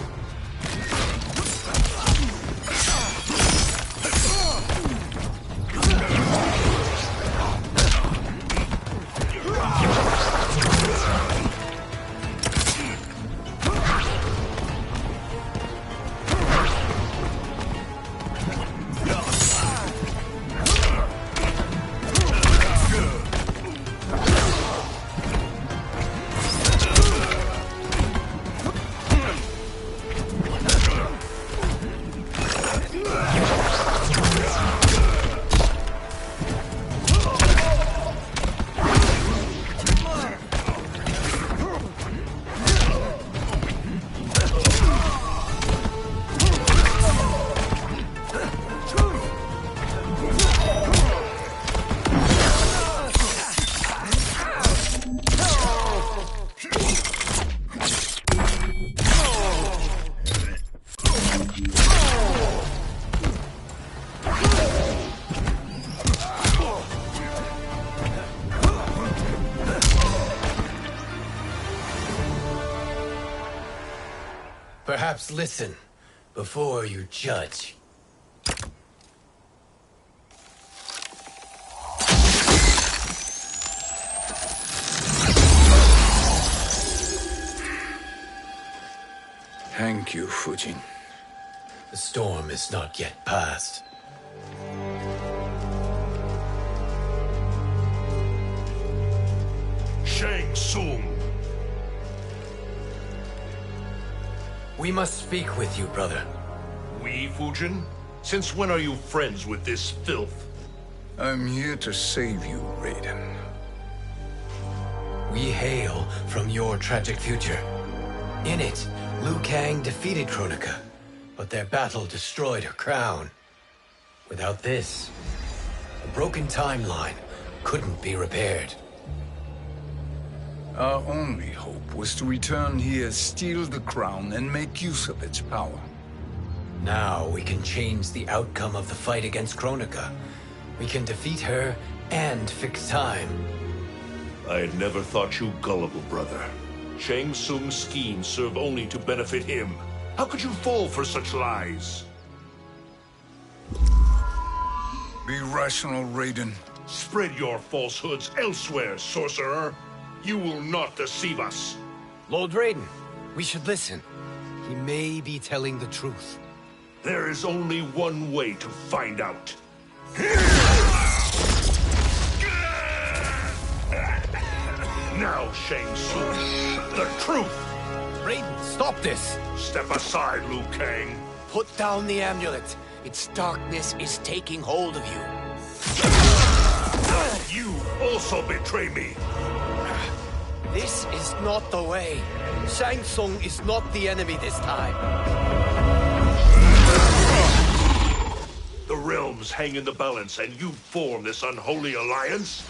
Perhaps listen before you judge. Thank you, Fujin. The storm is not yet past. Shang Tsung! We must speak with you, brother. We, Fujin? Since when are you friends with this filth? I'm here to save you, Raiden. We hail from your tragic future. In it, Liu Kang defeated Kronika, but their battle destroyed her crown. Without this, a broken timeline couldn't be repaired. Our only hope was to return here, steal the crown, and make use of its power. Now we can change the outcome of the fight against Kronika. We can defeat her and fix time. I had never thought you gullible, brother. Shang Tsung's schemes serve only to benefit him. How could you fall for such lies? Be rational, Raiden. Spread your falsehoods elsewhere, sorcerer. You will not deceive us. Lord Raiden, we should listen. He may be telling the truth. There is only one way to find out. Now, Shang Tsung, the truth! Raiden, stop this! Step aside, Liu Kang. Put down the amulet. Its darkness is taking hold of you. You also betray me. This is not the way. Shang Tsung is not the enemy this time. The realms hang in the balance, and you form this unholy alliance?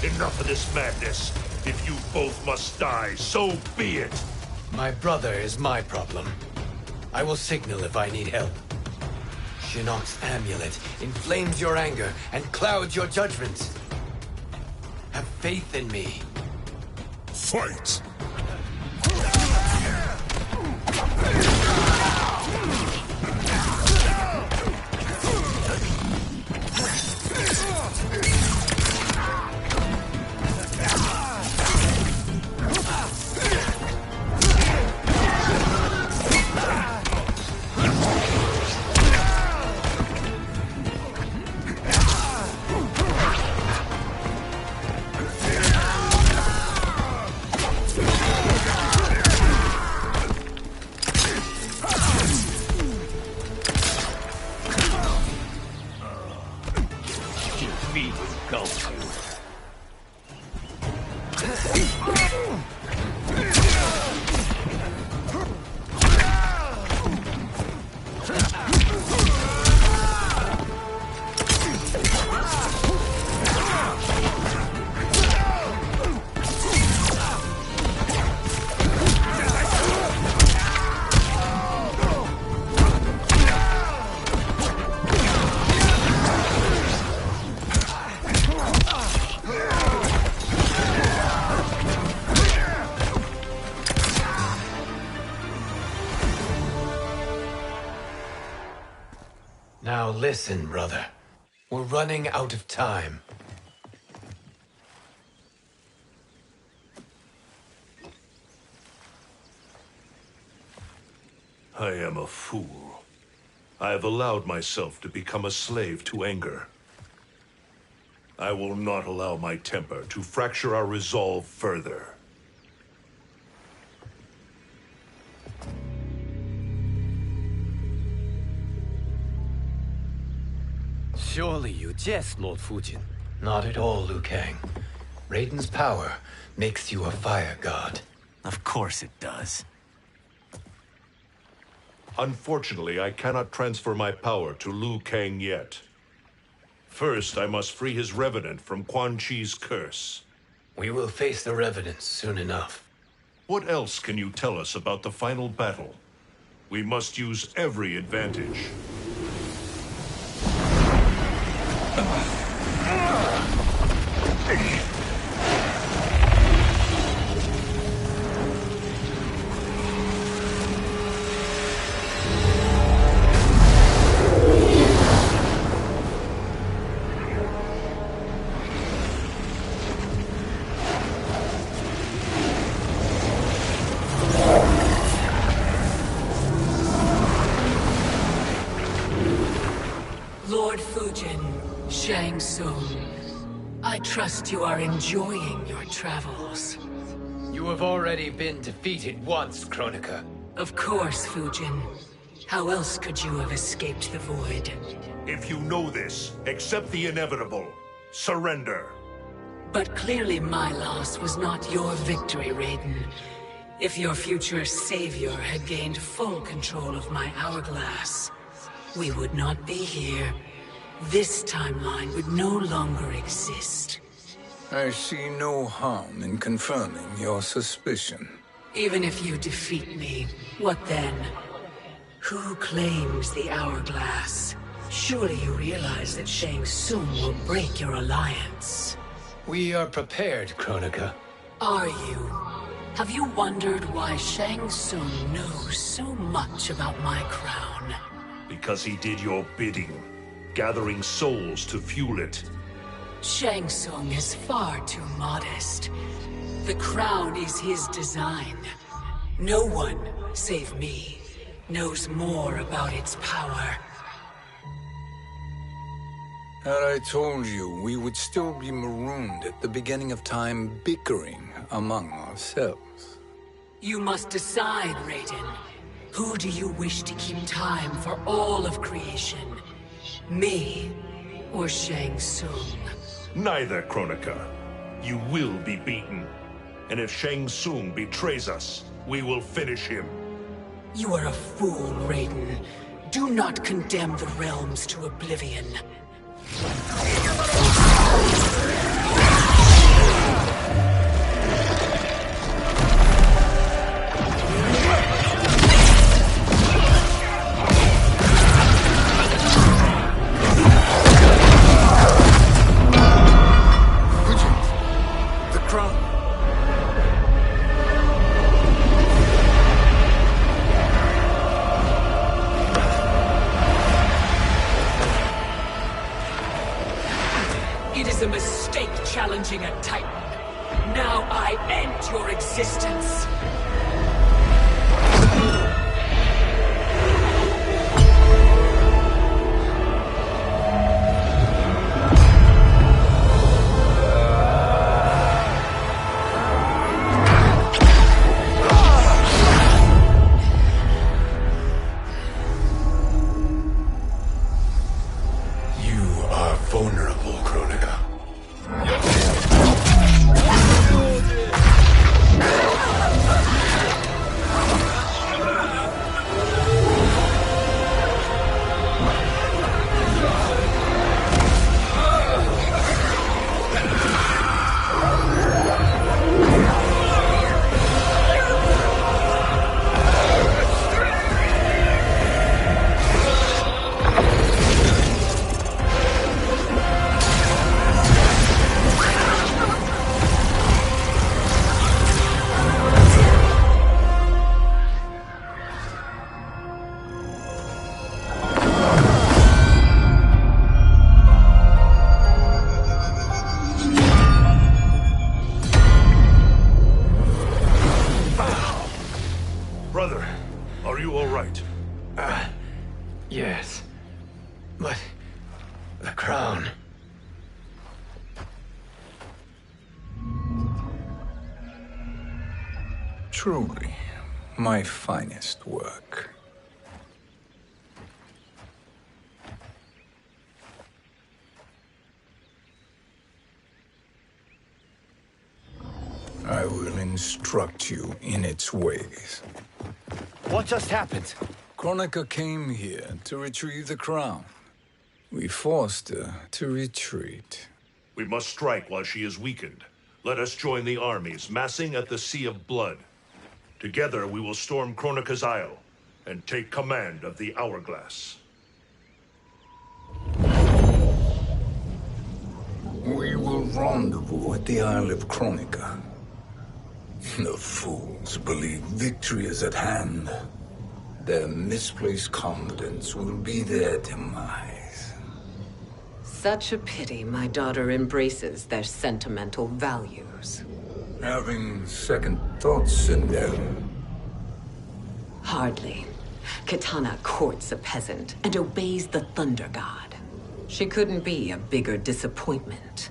Enough of this madness. If you both must die, so be it. My brother is my problem. I will signal if I need help. Shinnok's amulet inflames your anger and clouds your judgment. Have faith in me. Fight! Now listen, brother. We're running out of time. I am a fool. I have allowed myself to become a slave to anger. I will not allow my temper to fracture our resolve further. Surely you jest, Lord Fujin. Not at all, Liu Kang. Raiden's power makes you a fire god. Of course it does. Unfortunately, I cannot transfer my power to Liu Kang yet. First, I must free his Revenant from Quan Chi's curse. We will face the Revenants soon enough. What else can you tell us about the final battle? We must use every advantage. Lord Fujin, Shang Tsung, I trust you are enjoying your travels. You have already been defeated once, Kronika. Of course, Fujin. How else could you have escaped the void? If you know this, accept the inevitable. Surrender. But clearly my loss was not your victory, Raiden. If your future savior had gained full control of my hourglass, we would not be here. This timeline would no longer exist. I see no harm in confirming your suspicion. Even if you defeat me, what then? Who claims the hourglass? Surely you realize that Shang Tsung will break your alliance. We are prepared, Kronika. Are you? Have you wondered why Shang Tsung knows so much about my crown? Because he did your bidding, gathering souls to fuel it. Shang Tsung is far too modest. The crown is his design. No one, save me, knows more about its power. Had I told you, we would still be marooned at the beginning of time, bickering among ourselves. You must decide, Raiden. Who do you wish to keep time for all of creation? Me or Shang Tsung? Neither, Kronika. You will be beaten. And if Shang Tsung betrays us, we will finish him. You are a fool, Raiden. Do not condemn the realms to oblivion. The crown. It is a mistake challenging a Titan. Now I end your existence. You are vulnerable, Kronika. Brother, are you all right? Yes. But the crown. Truly, my finest work. I will instruct you in its ways. What just happened? Kronika came here to retrieve the crown. We forced her to retreat. We must strike while she is weakened. Let us join the armies massing at the Sea of Blood. Together we will storm Kronika's Isle and take command of the Hourglass. We will rendezvous at the Isle of Kronika. The fools believe victory is at hand. Their misplaced confidence will be their demise. Such a pity my daughter embraces their sentimental values. Having second thoughts, Sindel. Hardly. Kitana courts a peasant and obeys the Thunder God. She couldn't be a bigger disappointment.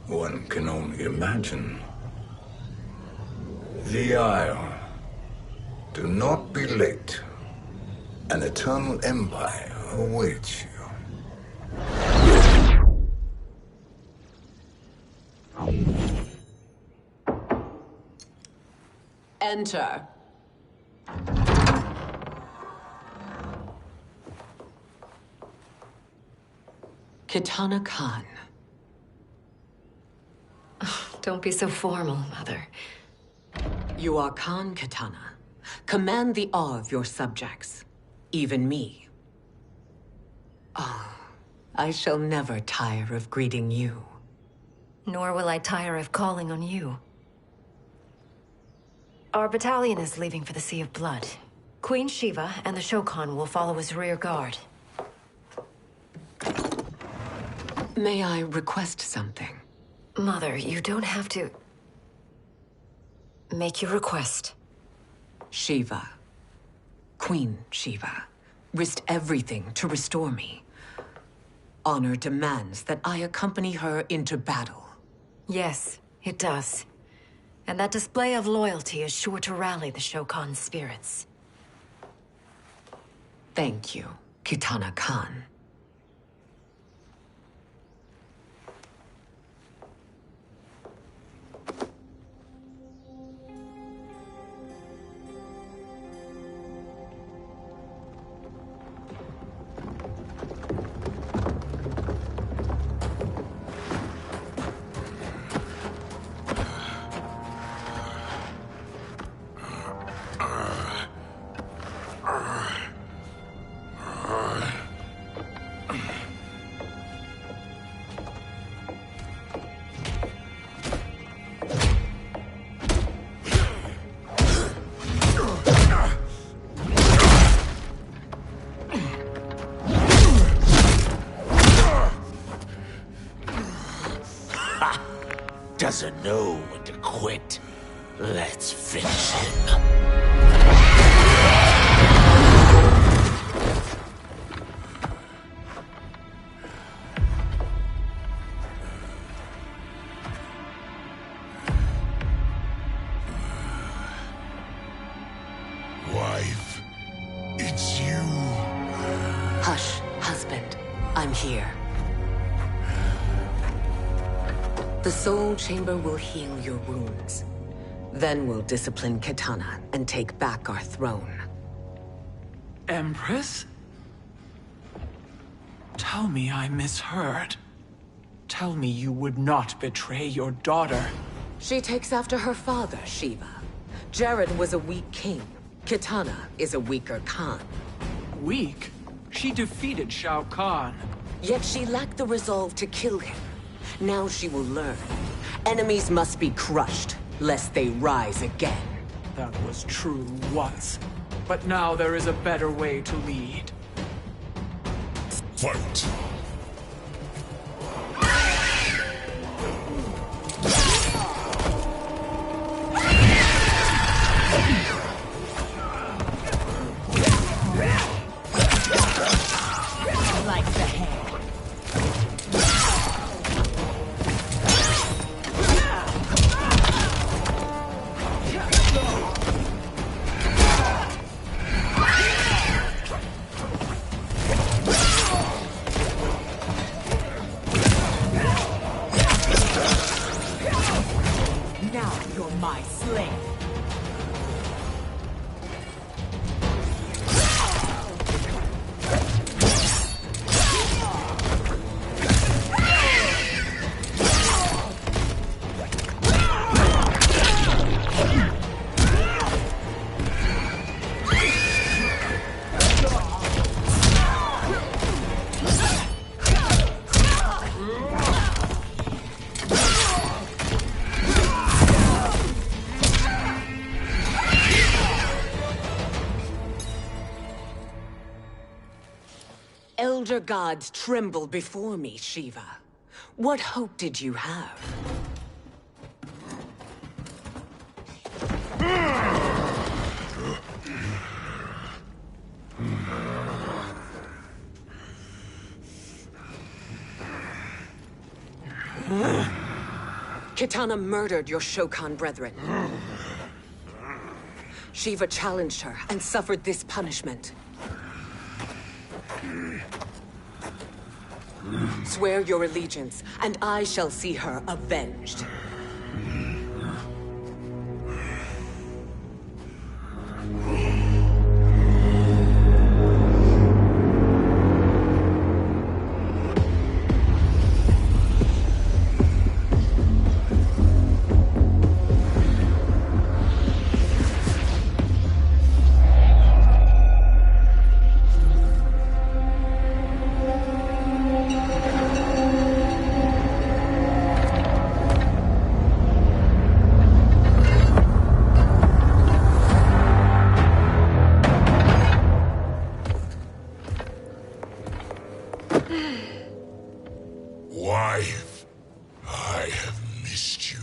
One can only imagine. The Isle. Do not be late. An eternal empire awaits you. Enter. Kitana Khan. Don't be so formal, Mother. You are Khan Kitana. Command the awe of your subjects, even me. Oh, I shall never tire of greeting you. Nor will I tire of calling on you. Our battalion is leaving for the Sea of Blood. Queen Shiva and the Shokan will follow as rear guard. May I request something? Mother, you don't have to... Make your request. Shiva. Queen Shiva. Risked everything to restore me. Honor demands that I accompany her into battle. Yes, it does. And that display of loyalty is sure to rally the Shokan's spirits. Thank you, Kitana Khan. Doesn't know when to quit. Let's finish him. Wife, it's you. Hush, husband. I'm here. The Soul Chamber will heal your wounds. Then we'll discipline Kitana and take back our throne. Empress? Tell me I misheard. Tell me you would not betray your daughter. She takes after her father, Shiva. Jared was a weak king. Kitana is a weaker Khan. Weak? She defeated Shao Kahn. Yet she lacked the resolve to kill him. Now she will learn. Enemies must be crushed, lest they rise again. That was true once. But now there is a better way to lead. Fight! Like the hand. Now you're my slave. Elder gods tremble before me, Shiva. What hope did you have? Kitana murdered your Shokan brethren. Shiva challenged her and suffered this punishment. Swear your allegiance, and I shall see her avenged. Wife, I have missed you.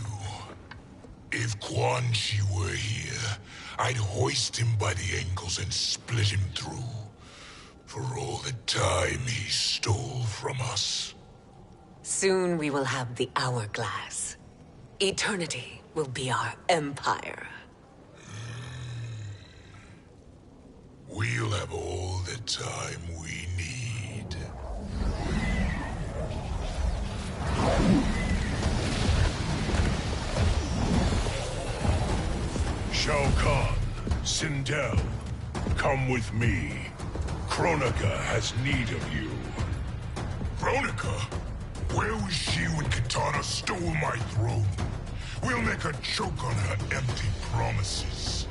If Quan Chi were here, I'd hoist him by the ankles and split him through. for all the time he stole from us. Soon we will have the hourglass. Eternity will be our empire. We'll have all the time we need. Shao Kahn, Sindel, come with me. Kronika has need of you. Kronika? Where was she when Katana stole my throne? We'll make her choke on her empty promises.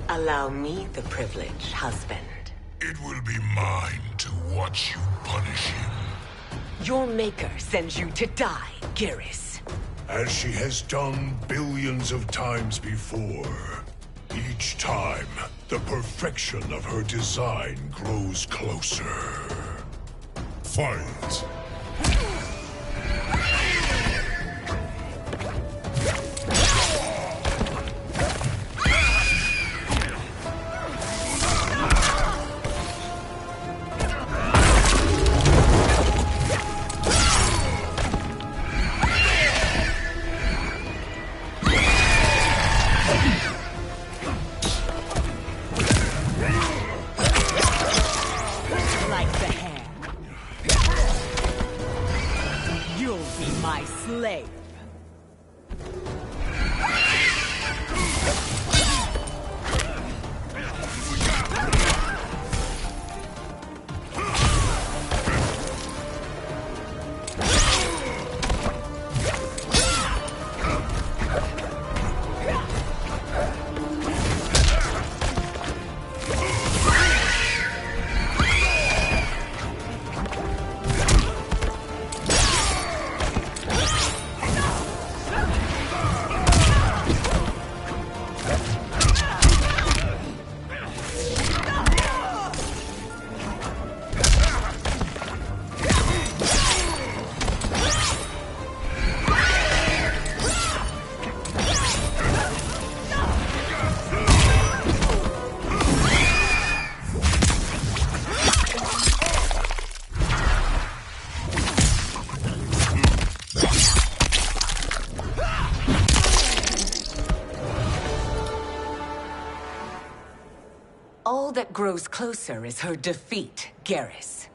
Allow me the privilege, husband. It will be mine to watch you punish him. Your maker sends you to die, Garrus. As she has done billions of times before. Each time, the perfection of her design grows closer. Fight! Like the hair. You'll be my slave. All that grows closer is her defeat, Garrus.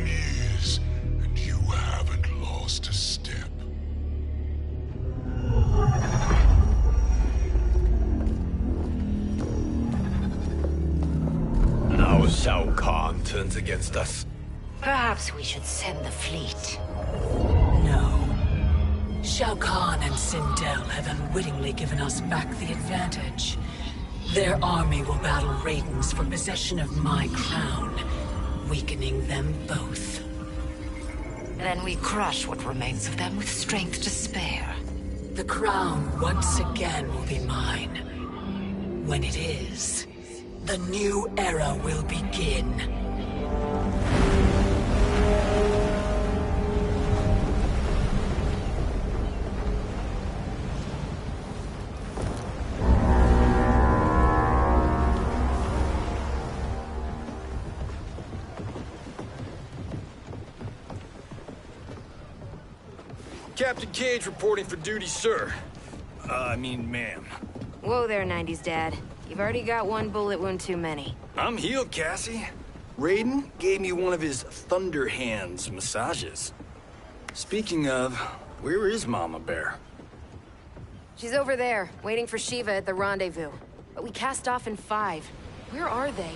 Years, and you haven't lost a step. Now Shao Kahn turns against us. Perhaps we should send the fleet. No. Shao Kahn and Sindel have unwittingly given us back the advantage. Their army will battle Raidens for possession of my crown, weakening them both. Then we crush what remains of them with strength to spare. The crown once again will be mine. When it is, the new era will begin. Captain Cage reporting for duty, sir. Ma'am. Whoa there, 90s Dad. You've already got one bullet wound too many. I'm healed, Cassie. Raiden gave me one of his Thunder Hands massages. Speaking of, Where is Mama Bear? She's over there, waiting for Shiva at the rendezvous. But we cast off in 5. Where are they?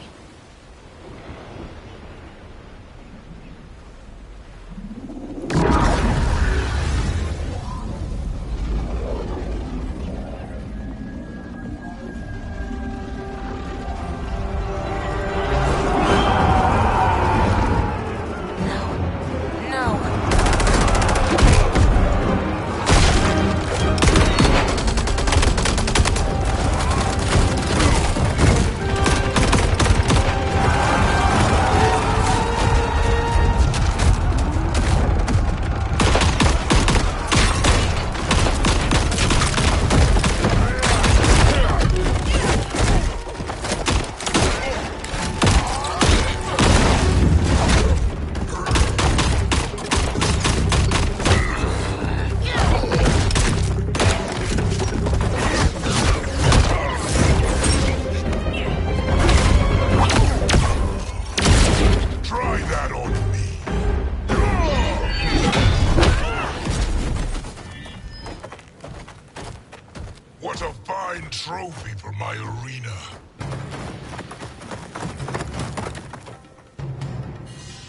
What a fine trophy for my arena.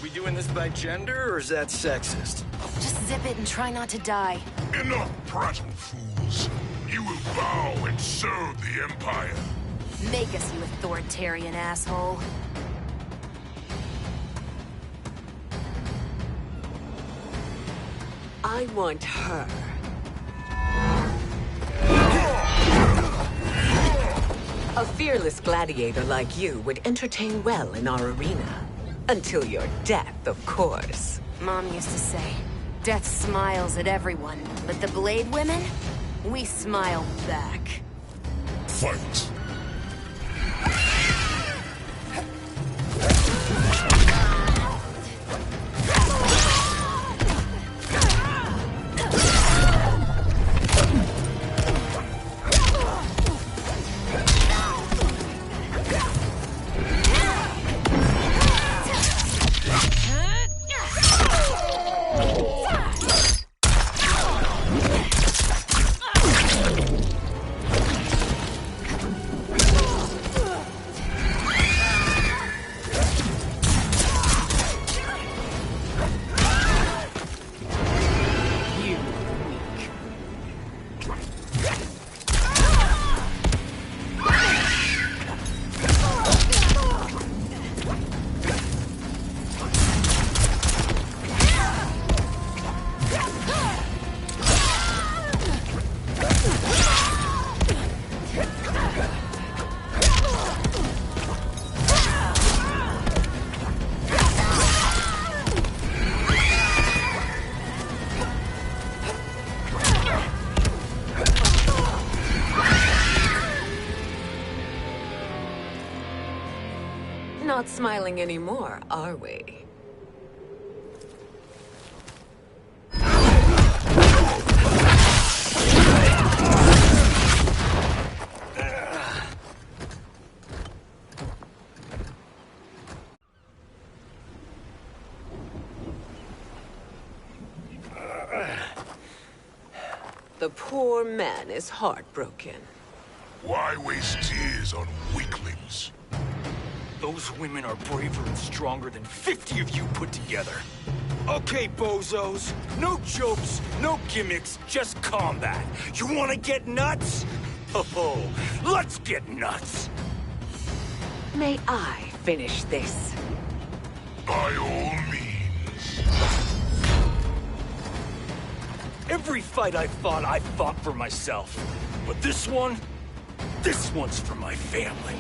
We doing this by gender, or is that sexist? Just zip it and try not to die. Enough prattle, fools. You will bow and serve the Empire. Make us, you authoritarian asshole. I want her. A fearless gladiator like you would entertain well in our arena. Until your death, of course. Mom used to say, death smiles at everyone, but the Blade women, we smile back. Fight! Not smiling anymore, are we? The poor man is heartbroken. Why waste tears on weaklings? Those women are braver and stronger than 50 of you put together. Okay, bozos. No jokes, no gimmicks, just combat. You wanna get nuts? Oh, let's get nuts! May I finish this? By all means. Every fight I fought for myself. But this one's for my family.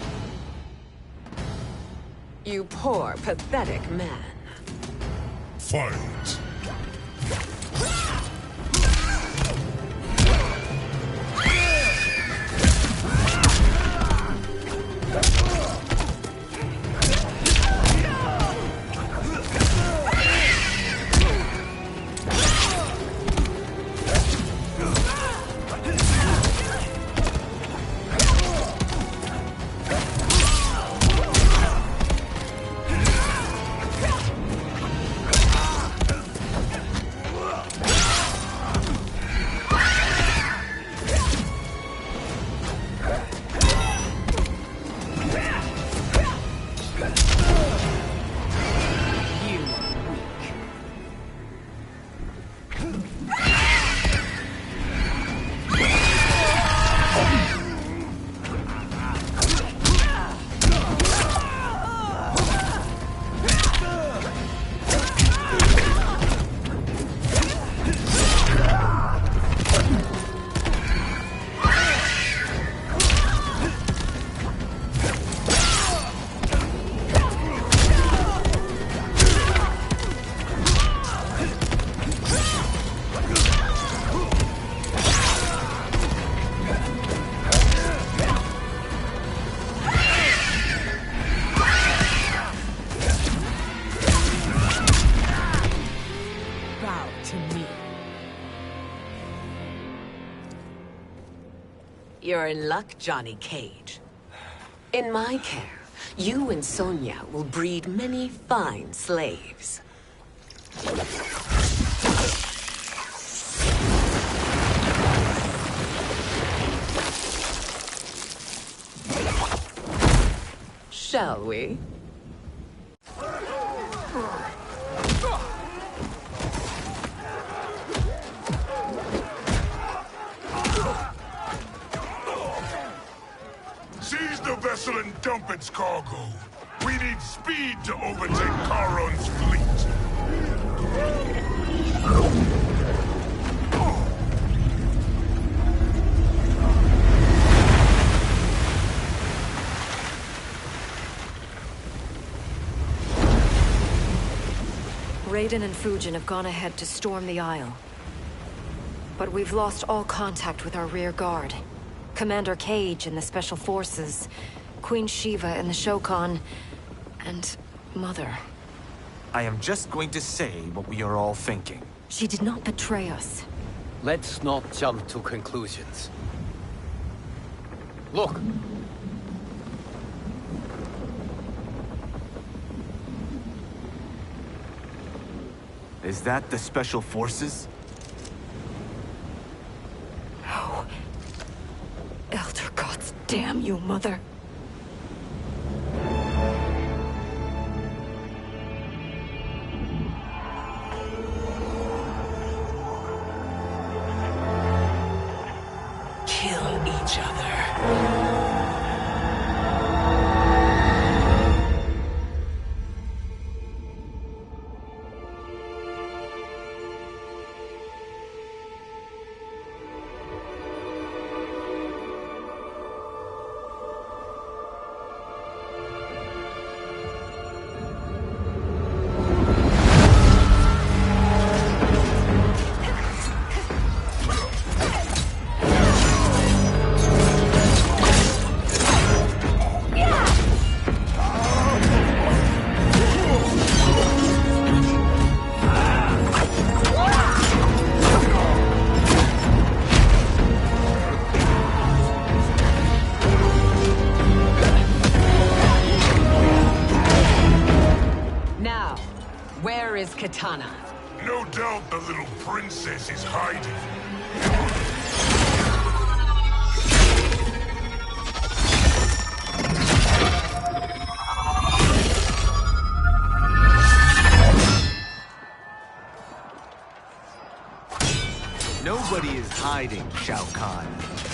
You poor, pathetic man. Fight. You're in luck, Johnny Cage. In my care, you and Sonia will breed many fine slaves. Shall we? Seize the vessel and dump its cargo. We need speed to overtake Charon's fleet. Raiden and Fujin have gone ahead to storm the Isle. But we've lost all contact with our rear guard. Commander Cage and the Special Forces, Queen Shiva and the Shokan, and Mother. I am just going to say what we are all thinking. She did not betray us. Let's not jump to conclusions. Look! Is that the Special Forces? No. Elder gods damn you, Mother. Kill each other. Where is Kitana? No doubt the little princess is hiding. Nobody is hiding, Shao Kahn.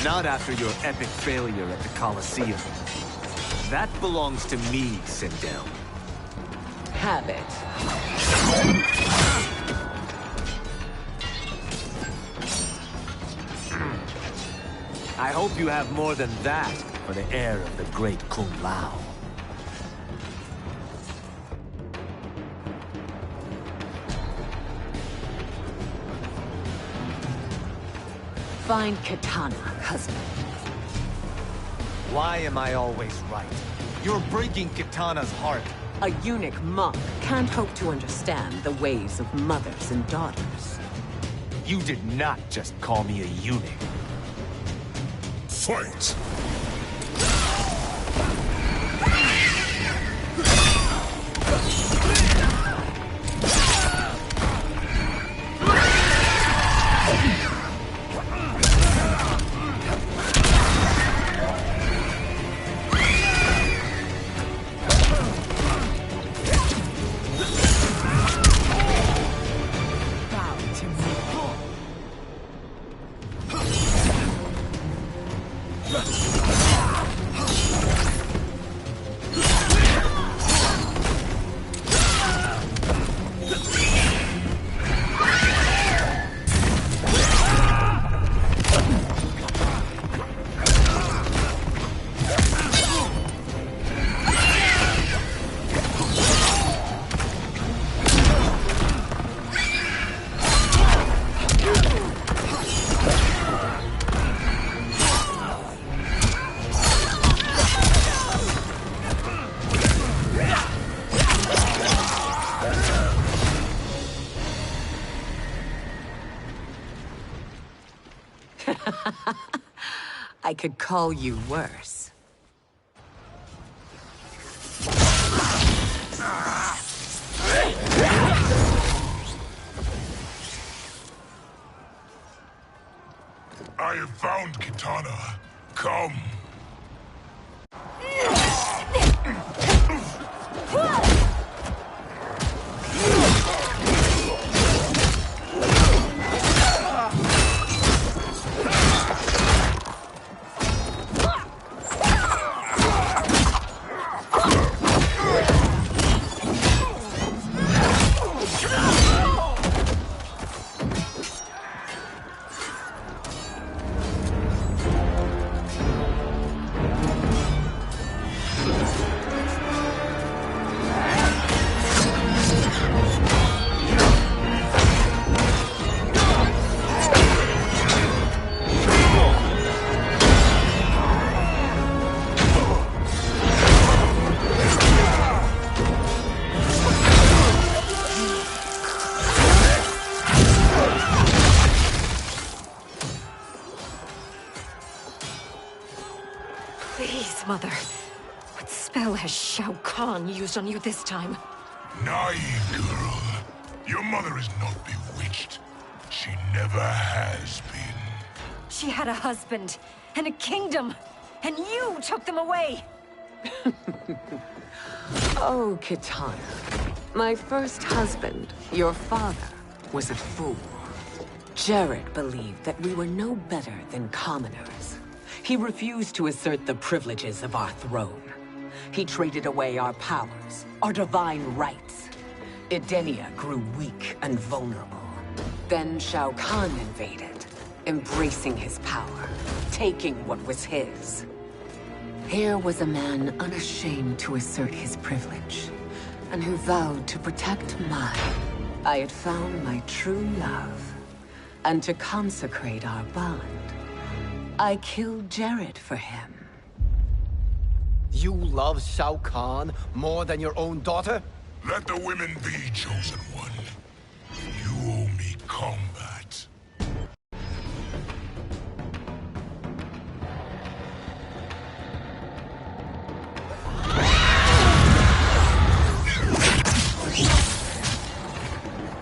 Not after your epic failure at the Colosseum. That belongs to me, Sindel. Have it. I hope you have more than that for the heir of the great Kung Lao. Find Kitana, cousin. Why am I always right? You're breaking Kitana's heart. A eunuch monk can't hope to understand the ways of mothers and daughters. You did not just call me a eunuch. Fight! I could call you worse. I have found Kitana. Come. Please, Mother. What spell has Shao Kahn used on you this time? Naive girl. Your mother is not bewitched. She never has been. She had a husband and a kingdom, and you took them away! Oh, Kitana. My first husband, your father, was a fool. Jared believed that we were no better than commoners. He refused to assert the privileges of our throne. He traded away our powers, our divine rights. Edenia grew weak and vulnerable. Then Shao Kahn invaded, embracing his power, taking what was his. Here was a man unashamed to assert his privilege, and who vowed to protect mine. I had found my true love, and to consecrate our bond, I killed Jared for him. You love Shao Kahn more than your own daughter? Let the women be, chosen one. You owe me combat.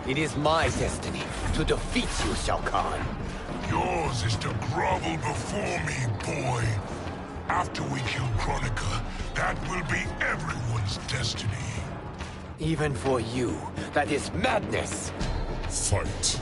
It is my destiny to defeat you, Shao Kahn. Yours is to grovel before me, boy. After we kill Kronika, that will be everyone's destiny. Even for you, that is madness. Fight.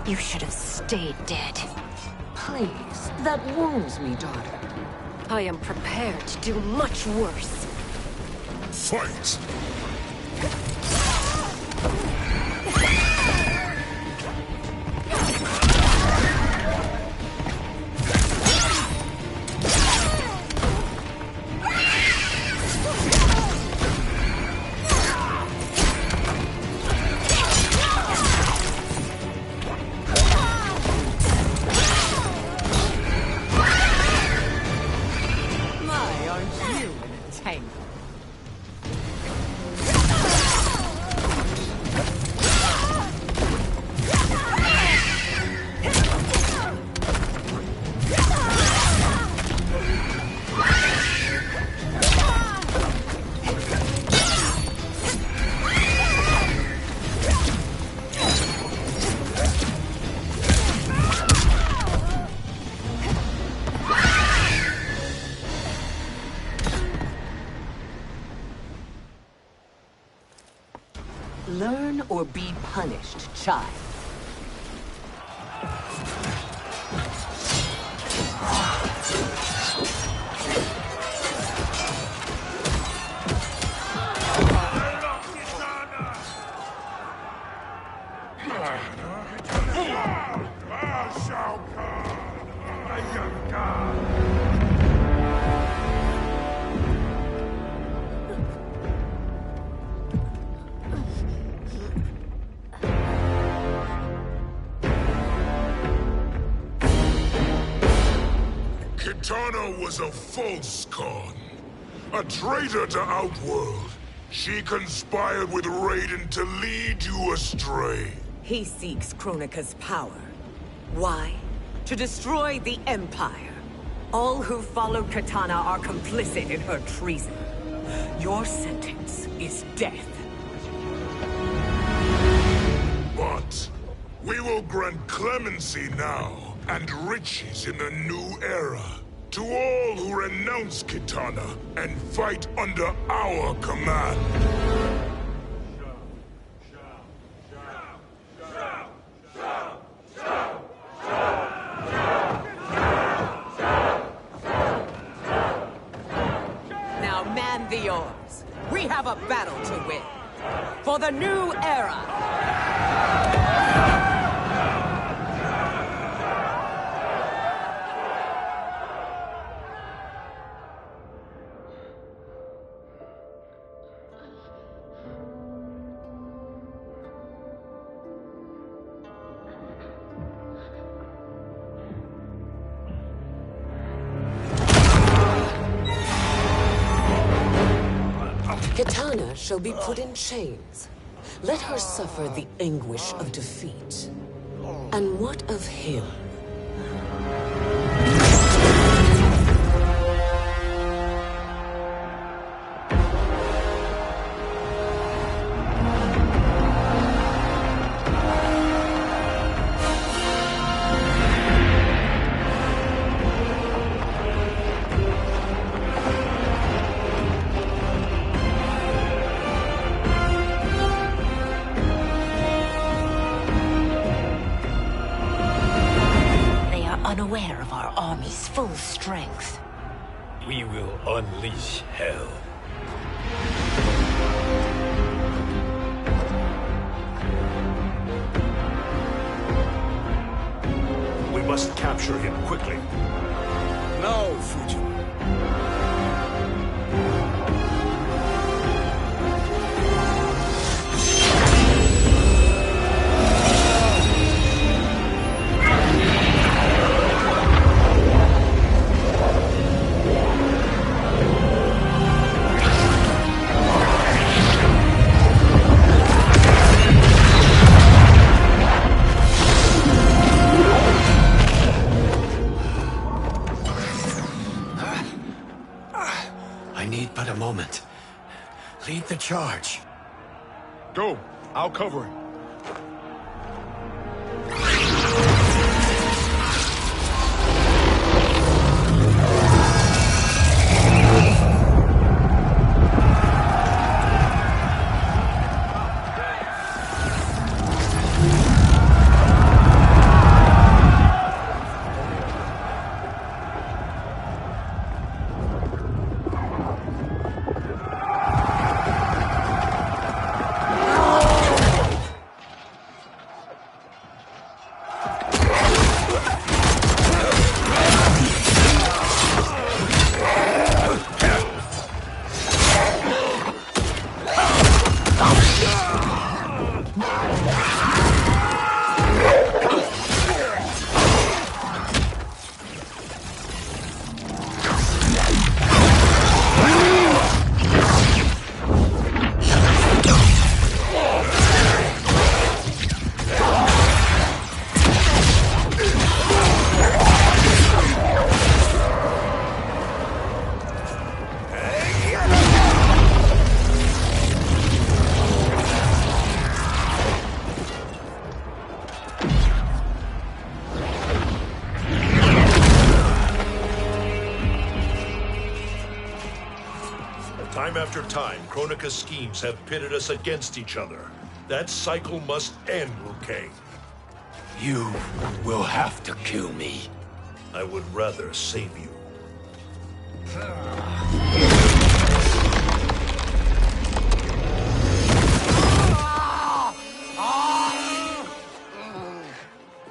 You should have stayed dead. Please, that wounds me, daughter. I am prepared to do much worse. Fight! My, aren't you in a tangle? Learn or be punished, child. Kitana was a false con. A traitor to Outworld. She conspired with Raiden to lead you astray. He seeks Kronika's power. Why? To destroy the Empire. All who followed Kitana are complicit in her treason. Your sentence is death. But we will grant clemency now and riches in the new era to all who renounce Kitana and fight under our command. Now man the oars. We have a battle to win. For the new era. Kitana shall be put in chains. Let her suffer the anguish of defeat. And what of him? Unaware of our army's full strength. We will unleash hell. We must capture him quickly. No, Fujin. I need but a moment. Lead the charge. Go. I'll cover him. Time after time, Kronika's schemes have pitted us against each other. That cycle must end, Liu Kang. You will have to kill me. I would rather save you.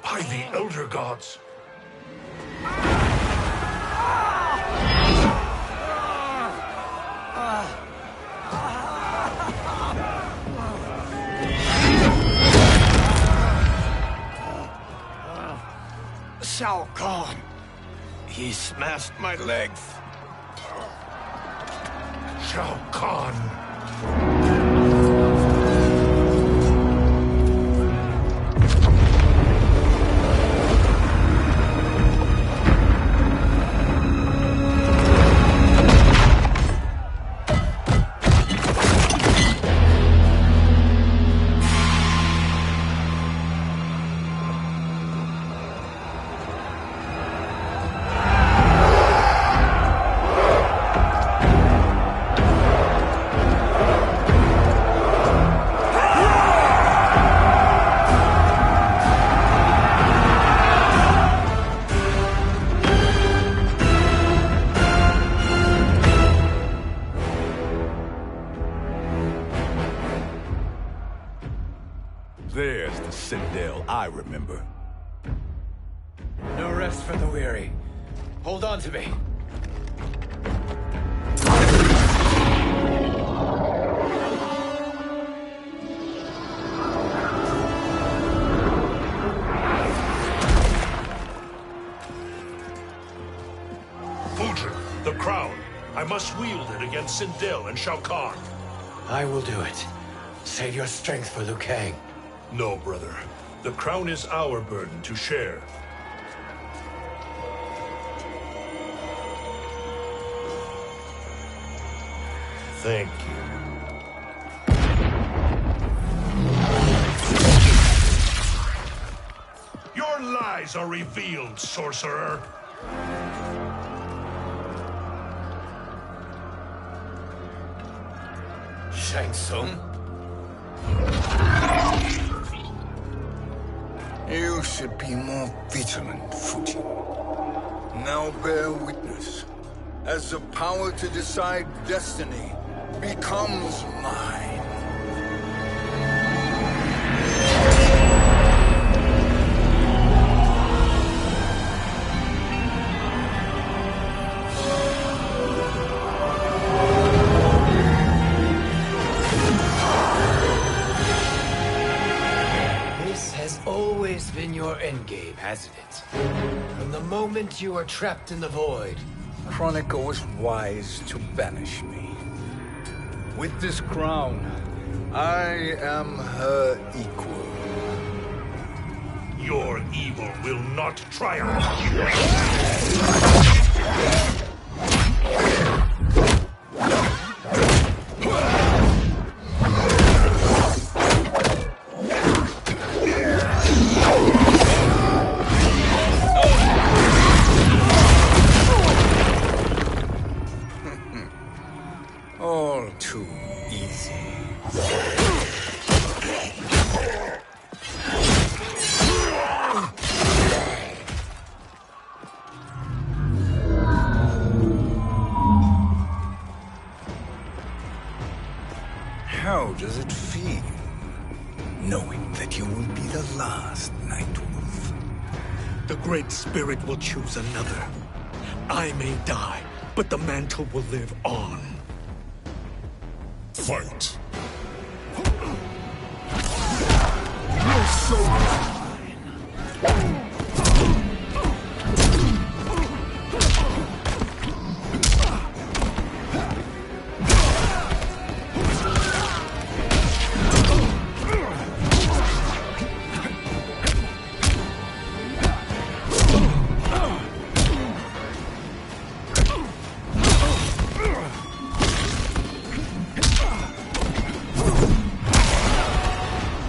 By the Elder Gods! Shao Kahn! He smashed my legs. Shao Kahn! There's the Citadel I remember. No rest for the weary. Hold on to me. Fujin, the crown. I must wield it against Sindel and Shao Kahn. I will do it. Save your strength for Liu Kang. No, brother. The crown is our burden to share. Thank you. Your lies are revealed, sorcerer. Shang Tsung? You should be more vigilant, Fujin. Now bear witness. As the power to decide destiny becomes mine. Always been your endgame, hasn't it? From the moment you were trapped in the void. Kronika was wise to banish me. With this crown, I am her equal. Your evil will not triumph. All too easy. How does it feel, knowing that you will be the last Nightwolf? The Great Spirit will choose another. I may die, but the mantle will live on. Fight! You're so mine.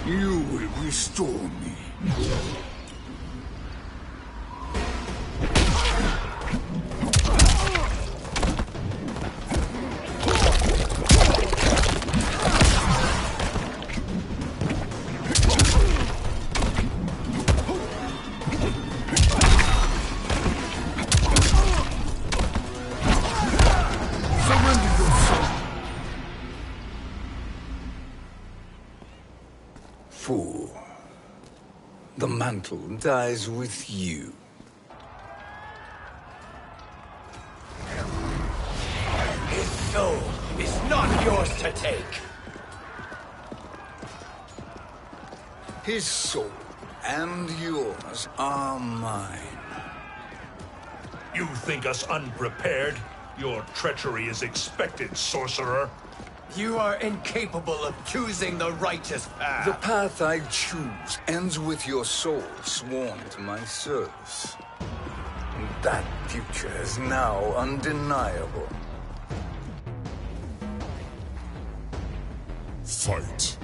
You will restore me. Fool. The mantle dies with you. His soul is not yours to take. His soul and yours are mine. You think us unprepared? Your treachery is expected, sorcerer. You are incapable of choosing the righteous path. The path I choose ends with your soul sworn to my service. And that future is now undeniable. Fight.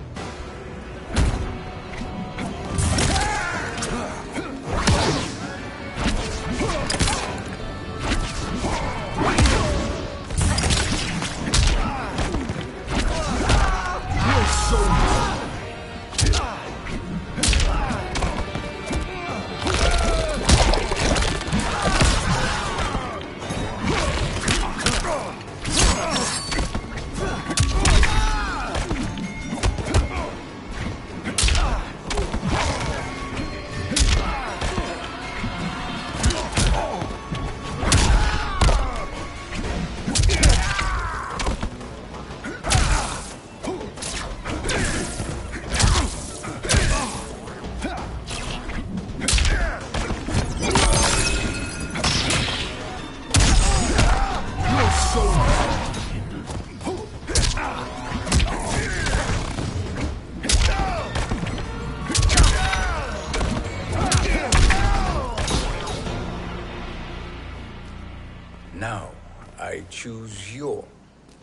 Now, I choose your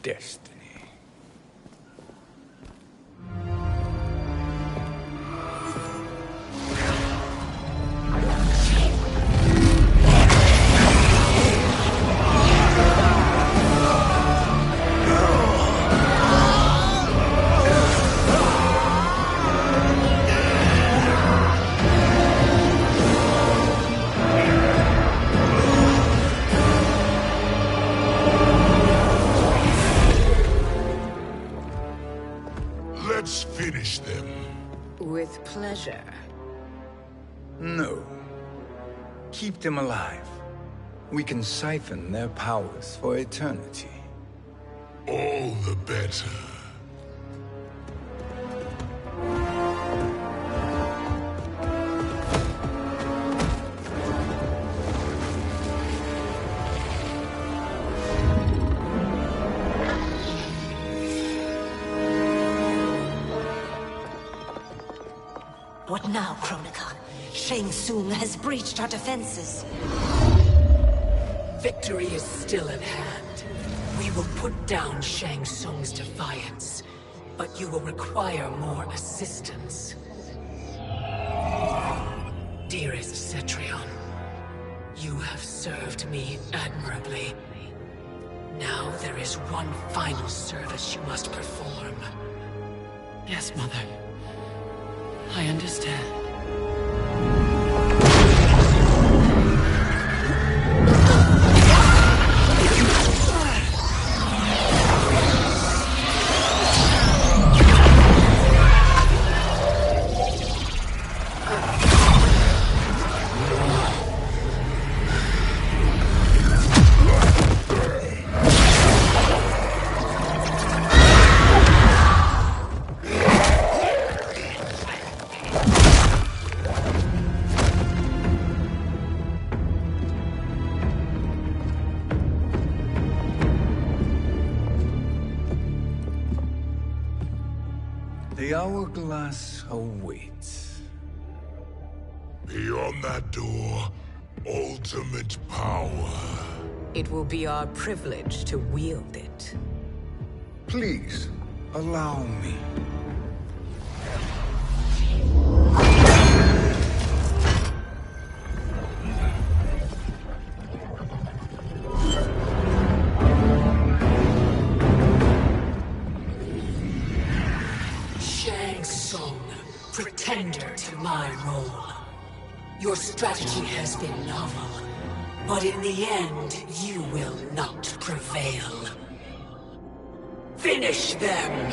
destiny. Let's finish them. With pleasure. No. Keep them alive. We can siphon their powers for eternity. All the better. What now, Kronika? Shang Tsung has breached our defenses. Victory is still at hand. We will put down Shang Tsung's defiance, but you will require more assistance. Dearest Cetrion, you have served me admirably. Now there is one final service you must perform. Yes, Mother. I understand. The hourglass awaits. Beyond that door, ultimate power. It will be our privilege to wield it. Please, allow me. Shang Tsung, pretender to my role. Your strategy has been novel, but in the end, you will not prevail. Finish them!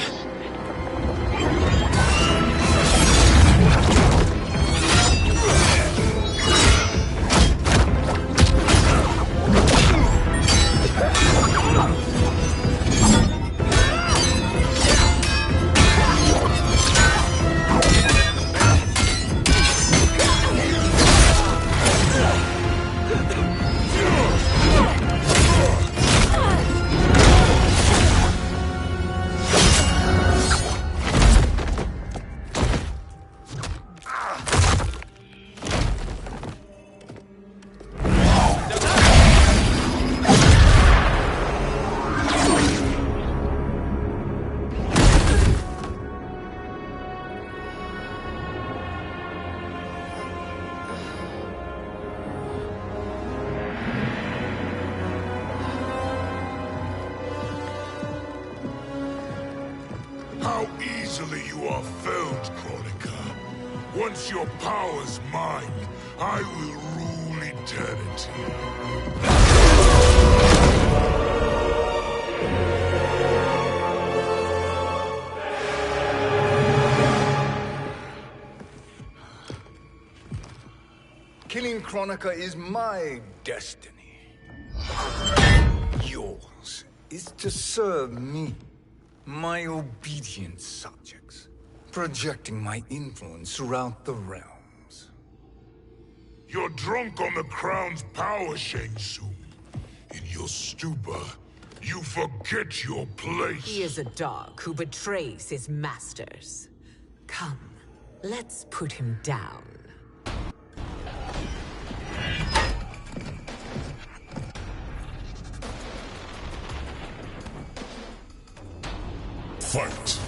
How easily you are felled, Chronica. Once your power's mine, I will rule eternity. Killing Chronica is my destiny. Yours is to serve me, my obedient subjects, projecting my influence throughout the realms. You're drunk on the crown's power, Shang Tsung. In your stupor, you forget your place. He is a dog who betrays his masters. Come, let's put him down. Fight!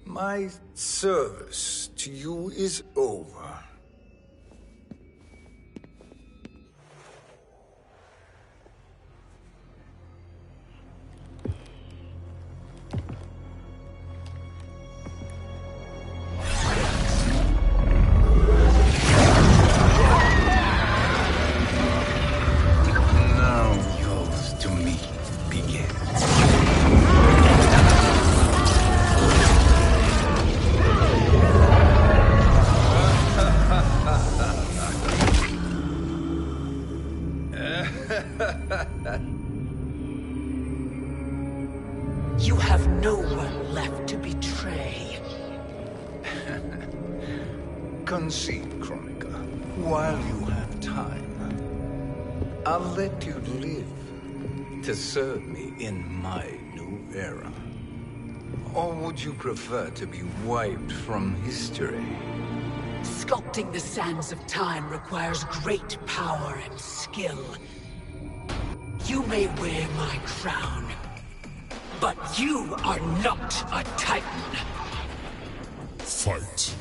My service to you is over. Now yours to me begins. You have no one left to betray. Concede, Chronica, while you have time. I'll let you live to serve me in my new era. Or would you prefer to be wiped from history? Sculpting the sands of time requires great power and skill. You may wear my crown, but you are not a Titan. Fight.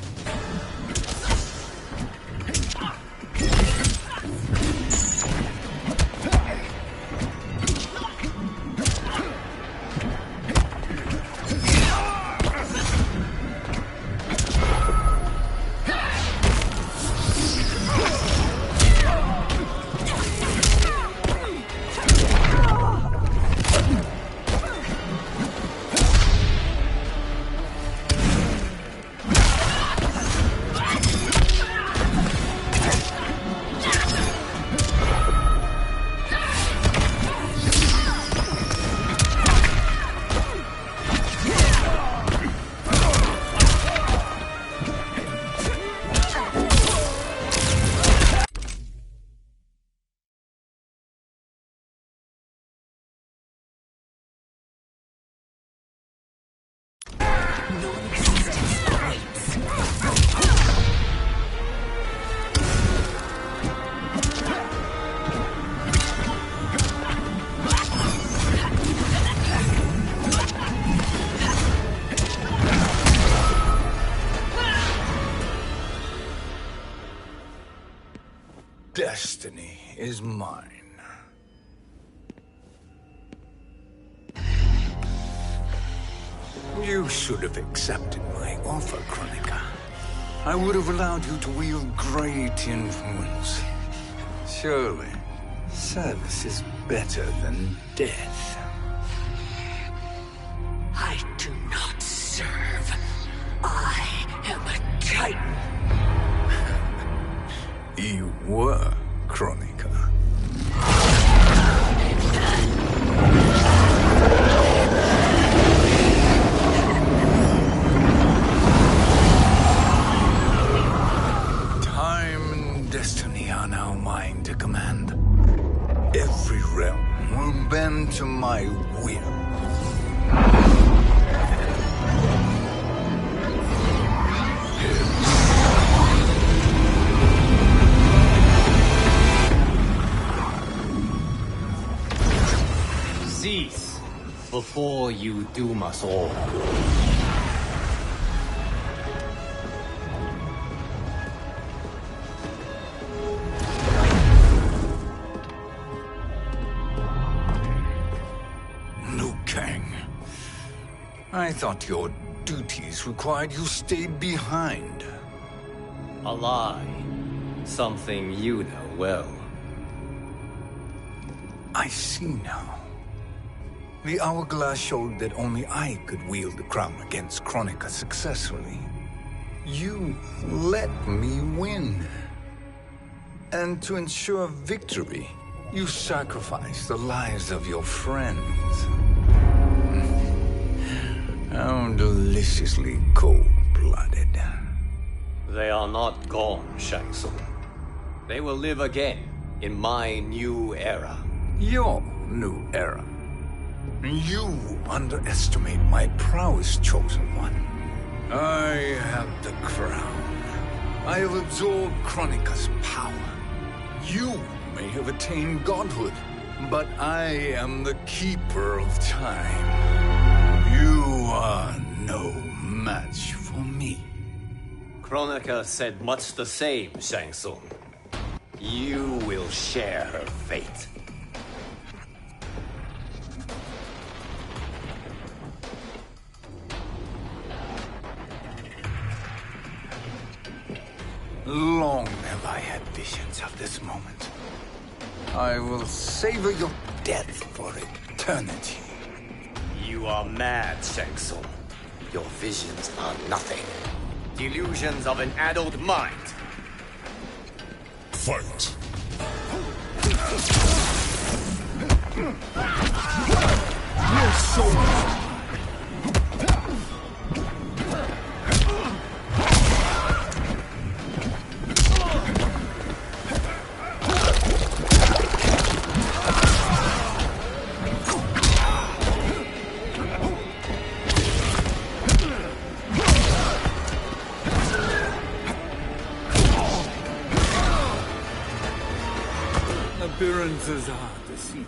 Destiny is mine. You should have accepted my offer, Chronica. I would have allowed you to wield great influence. Surely, service is better than death. you doom us all. Liu Kang. I thought your duties required you stayed behind. A lie. Something you know well. I see now. The hourglass showed that only I could wield the crown against Kronika successfully. You let me win. And to ensure victory, you sacrificed the lives of your friends. How deliciously cold-blooded. They are not gone, Shang Tsung. They will live again in my new era. Your new era. You underestimate my prowess, Chosen One. I have the crown. I have absorbed Kronika's power. You may have attained godhood, but I am the keeper of time. You are no match for me. Kronika said much the same, Shang Tsung. You will share her fate. Long have I had visions of this moment. I will savor your death for eternity. You are mad, Shang Tsung. Your visions are nothing. Delusions of an addled mind. Fight! Your soul! Appearances are deceiving.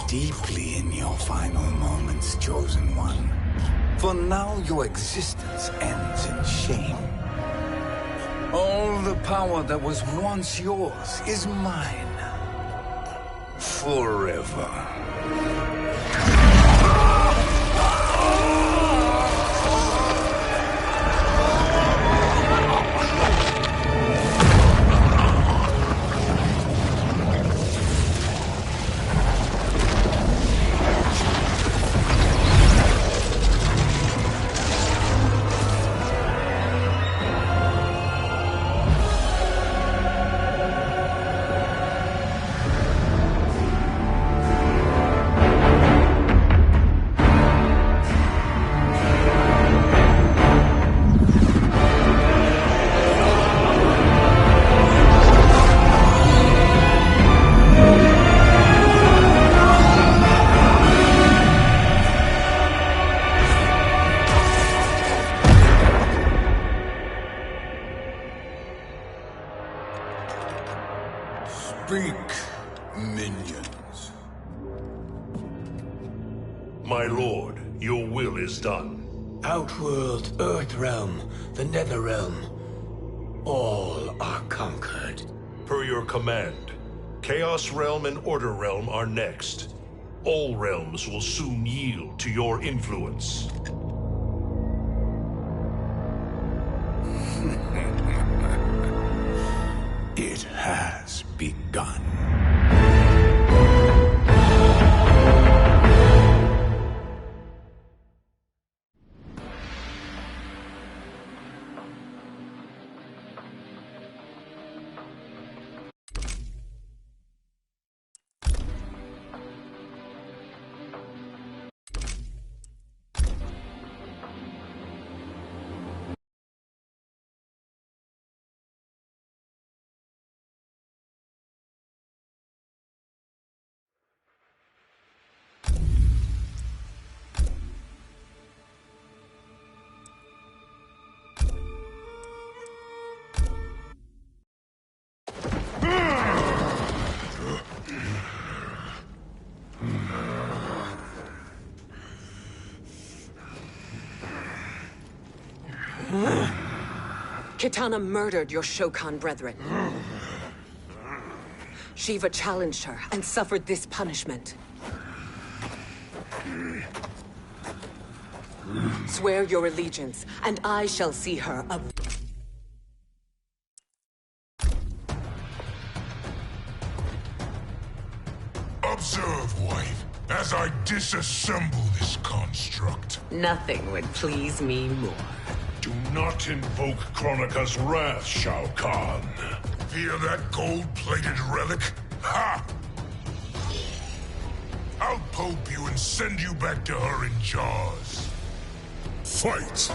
Deeply in your final moments, Chosen One. For now, your existence ends in shame. All the power that was once yours is mine. Forever. Speak, minions. My lord, your will is done. Outworld, Earthrealm, the Netherrealm. All are conquered. Per your command, Chaos Realm and Order Realm are next. All realms will soon yield to your influence. It has. has begun. Kitana murdered your Shokan brethren. Shiva challenged her and suffered this punishment. Swear your allegiance, and I shall see her a... Observe, wife, as I disassemble this construct. Nothing would please me more. Do not invoke Kronika's wrath, Shao Kahn. Fear that gold-plated relic? Ha! I'll pope you and send you back to her in jars. Fight!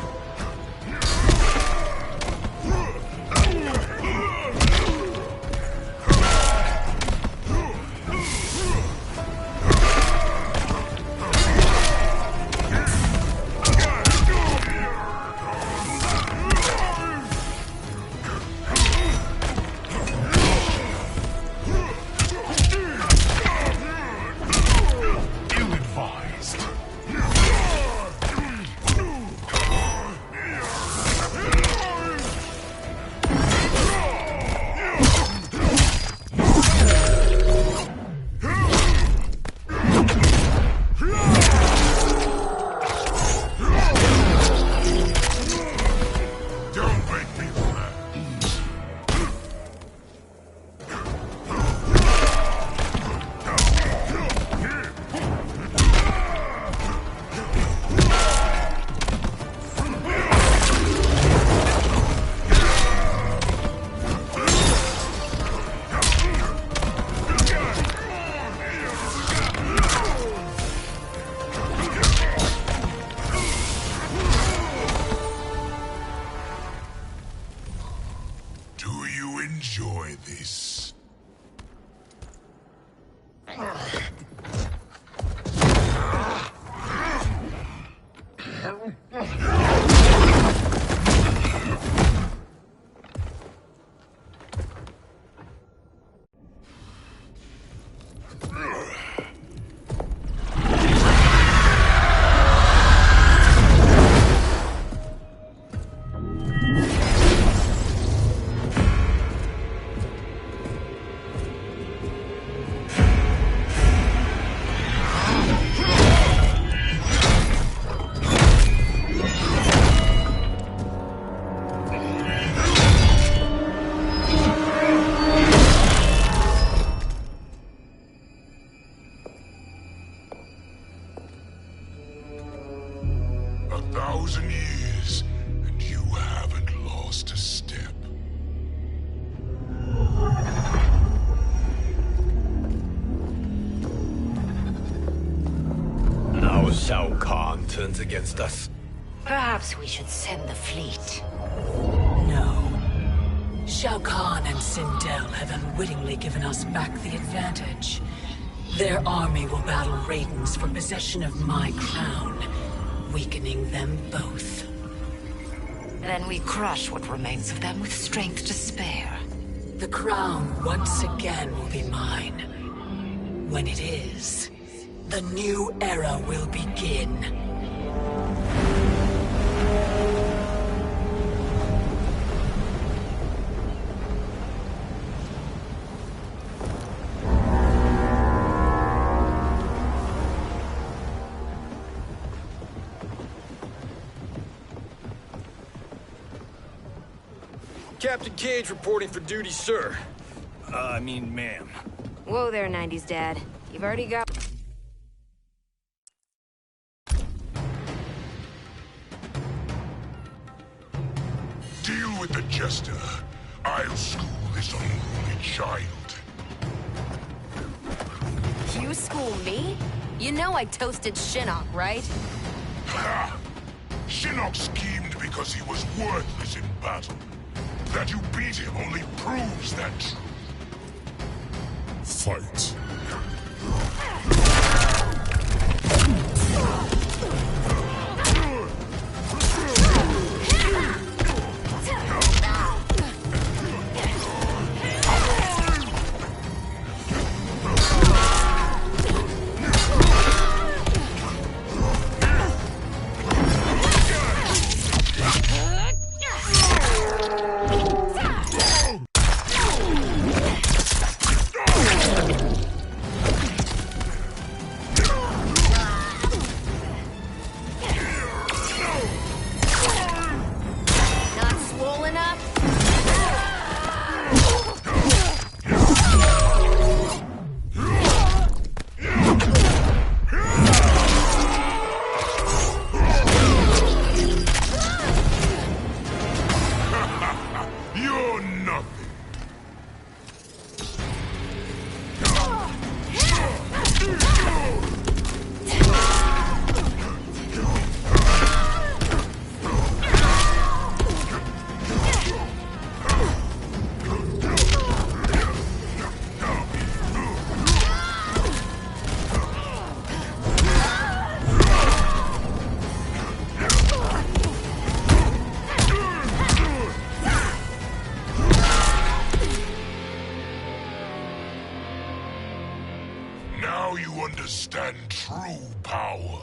Enjoy this. Years, and you haven't lost a step. Now Shao Kahn turns against us. Perhaps we should send the fleet. No. Shao Kahn and Sindel have unwittingly given us back the advantage. Their army will battle Raidens for possession of my crown, weakening them both. Then we crush what remains of them with strength to spare. The crown once again will be mine. When it is, the new era will begin. Captain Cage reporting for duty, sir. I mean, ma'am. Whoa there, 90s dad. You've already got... Deal with the jester. I'll school this unruly child. You school me? You know I toasted Shinnok, right? Ha! Shinnok schemed because he was worthless in battle. That you beat him only proves that truth. Fight. Now you understand true power.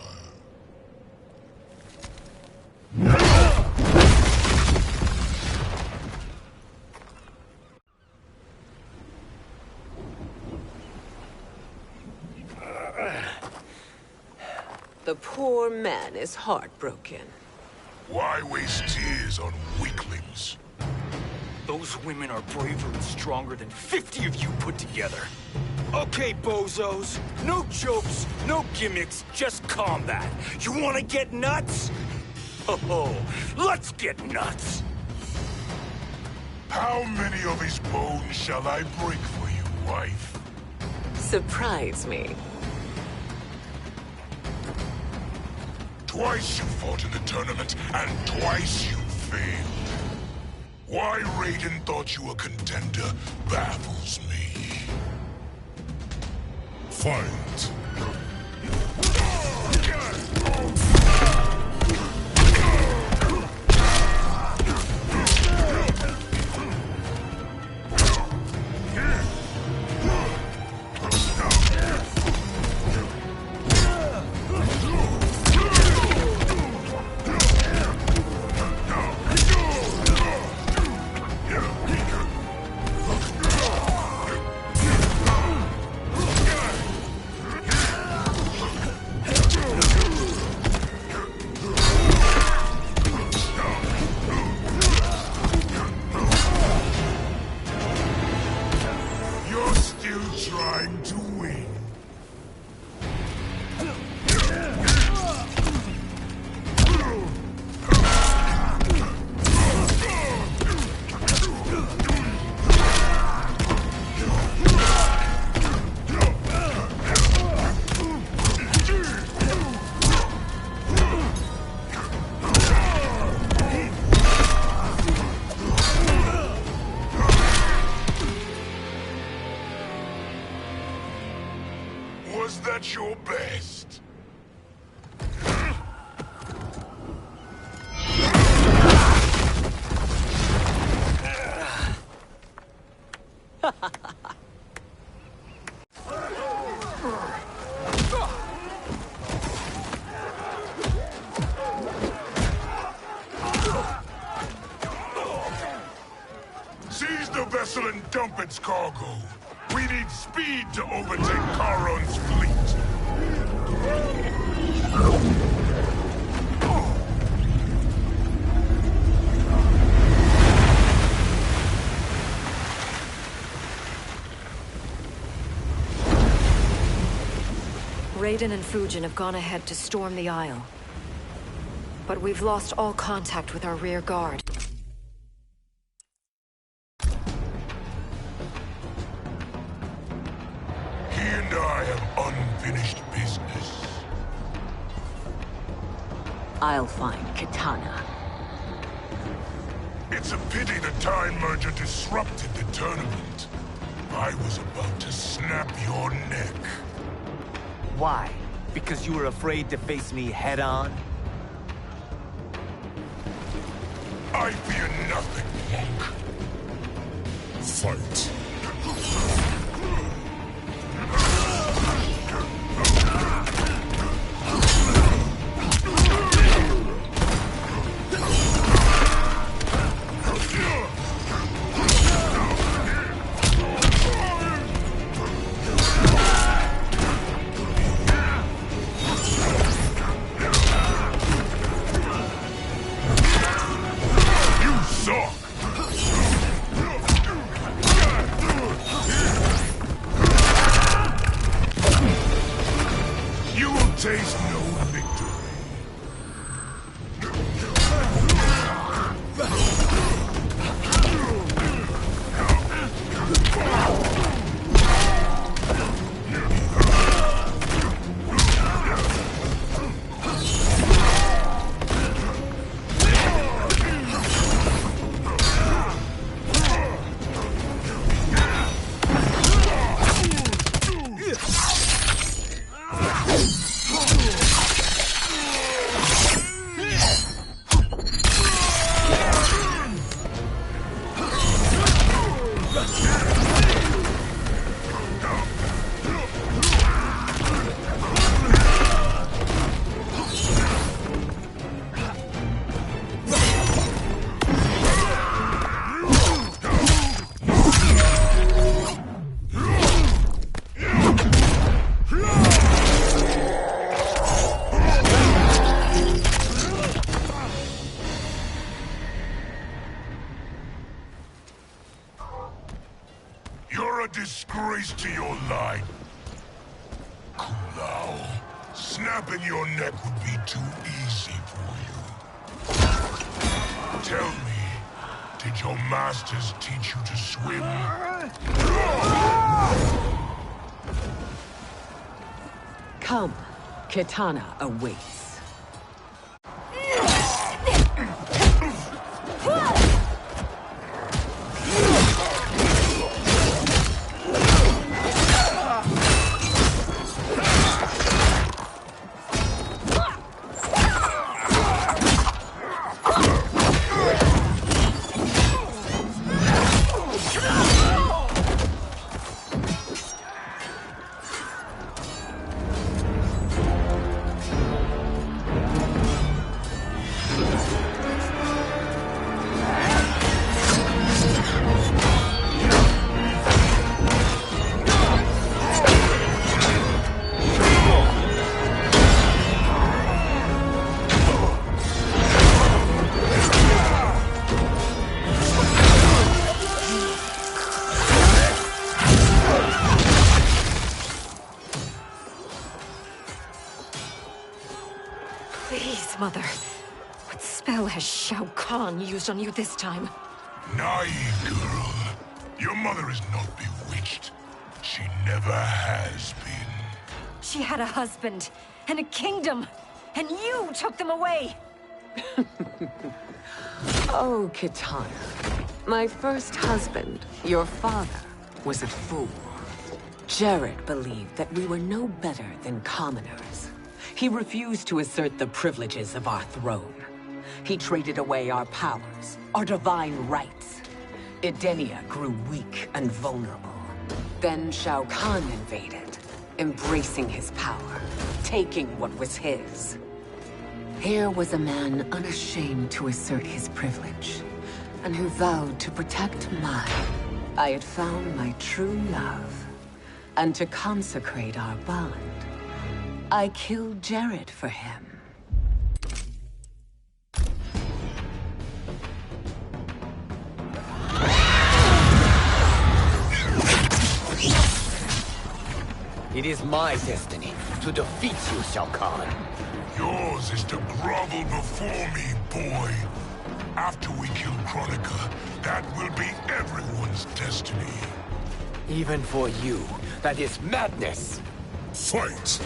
The poor man is heartbroken. Why waste tears on weaklings? Those women are braver and stronger than 50 of you put together. Okay, bozos. No jokes, no gimmicks, just combat. You wanna get nuts? Oh, let's get nuts! How many of his bones shall I break for you, wife? Surprise me. Twice you fought in the tournament, and twice you failed. Why Raiden thought you a contender baffles me. Fight. Trying to win. Was that your best? Seize the vessel and dump its cargo. We need speed to overtake Charon's fleet. Raiden and Fujin have gone ahead to storm the Isle. But we've lost all contact with our rear guard. He and I have unfinished business. I'll find Kitana. It's a pity the Time Merger disrupted the tournament. I was about to snap your neck. Why? Because you were afraid to face me head-on? I fear nothing, Monk. Fight. Taste no victory. You're a disgrace to your line. Kulao, snapping your neck would be too easy for you. Tell me, did your masters teach you to swim? Come, Kitana awaits. Please, Mother. What spell has Shao Kahn used on you this time? Naive girl. Your mother is not bewitched. She never has been. She had a husband and a kingdom, and you took them away! Oh, Kitana. My first husband, your father, was a fool. Jared believed that we were no better than commoners. He refused to assert the privileges of our throne. He traded away our powers, our divine rights. Edenia grew weak and vulnerable. Then Shao Kahn invaded, embracing his power, taking what was his. Here was a man unashamed to assert his privilege, and who vowed to protect mine. I had found my true love, and to consecrate our bond, I killed Jared for him. It is my destiny. to defeat you, Shao Kahn. Yours is to grovel before me, boy. After we kill Kronika, that will be everyone's destiny. Even for you, that is madness. Fight!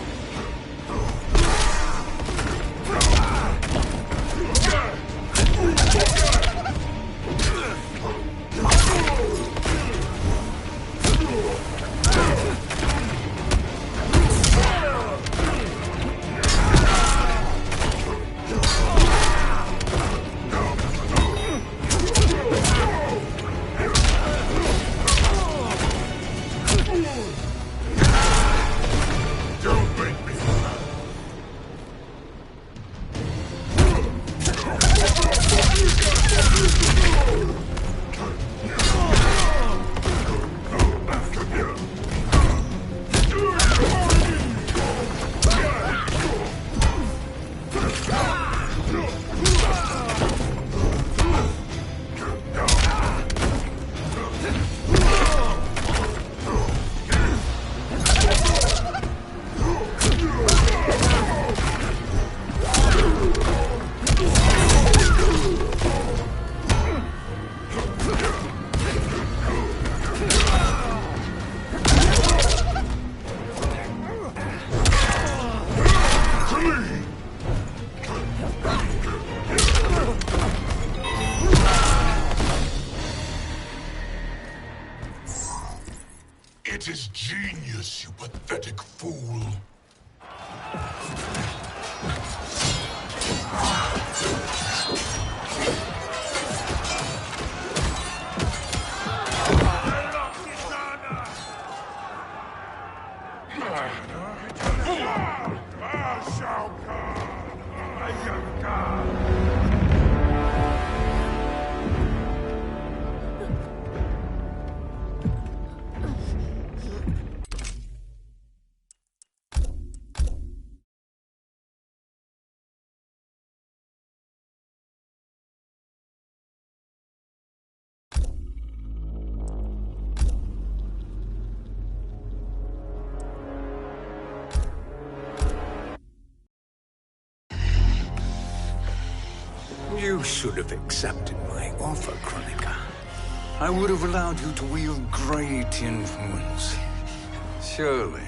It is genius, you pathetic fool. You should have accepted my offer, Kronika. I would have allowed you to wield great influence. Surely,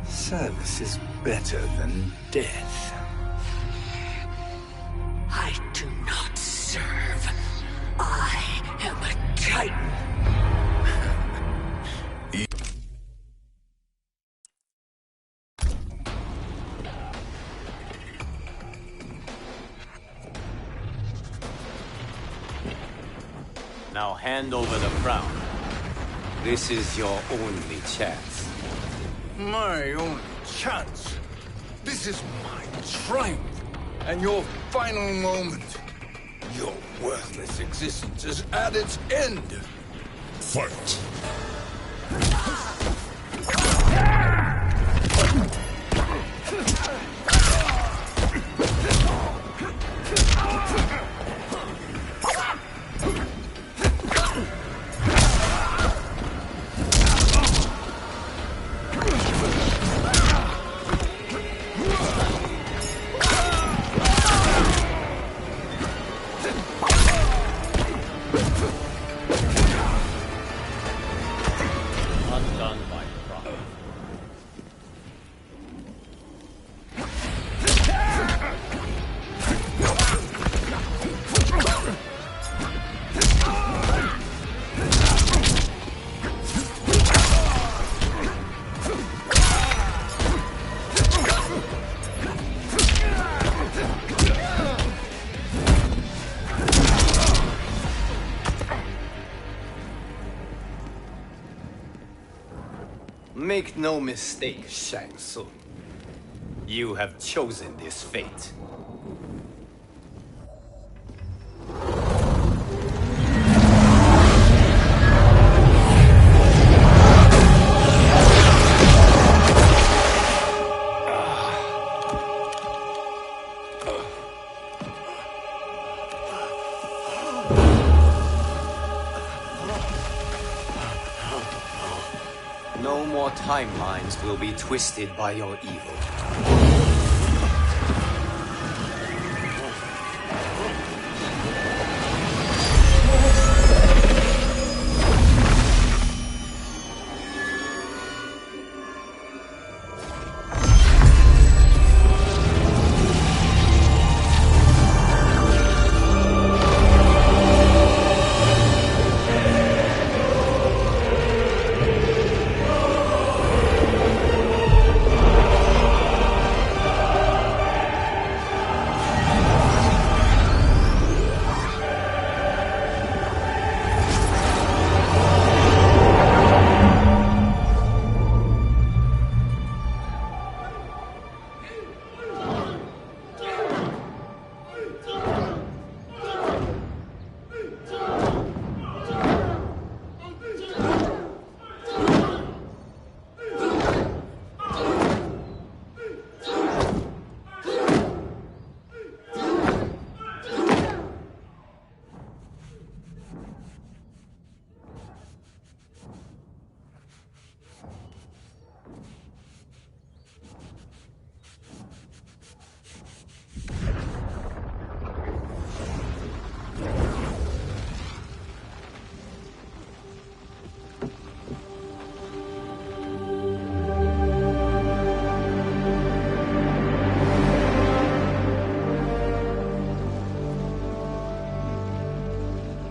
service is better than death. I do not serve. I am a Titan. Now hand over the crown. This is your only chance. My only chance? This is my triumph, and your final moment. Your worthless existence is at its end. Fight! Make no mistake, Shang Tsung. You have chosen this fate. No more timelines will be twisted by your evil.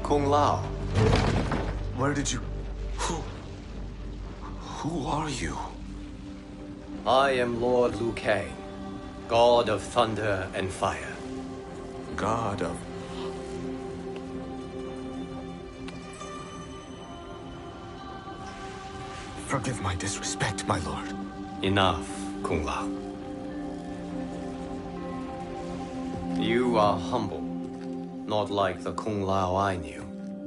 Kung Lao. Where did you... Who are you? I am Lord Liu Kang, God of Thunder and Fire. God of... Forgive my disrespect, my lord. Enough, Kung Lao. You are humble, not like the Kung Lao I knew.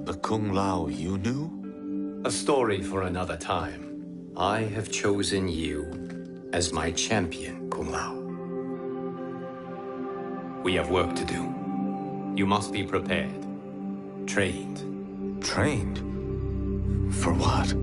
The Kung Lao you knew? A story for another time. I have chosen you as my champion, Kung Lao. We have work to do. You must be prepared. Trained. Trained? For what?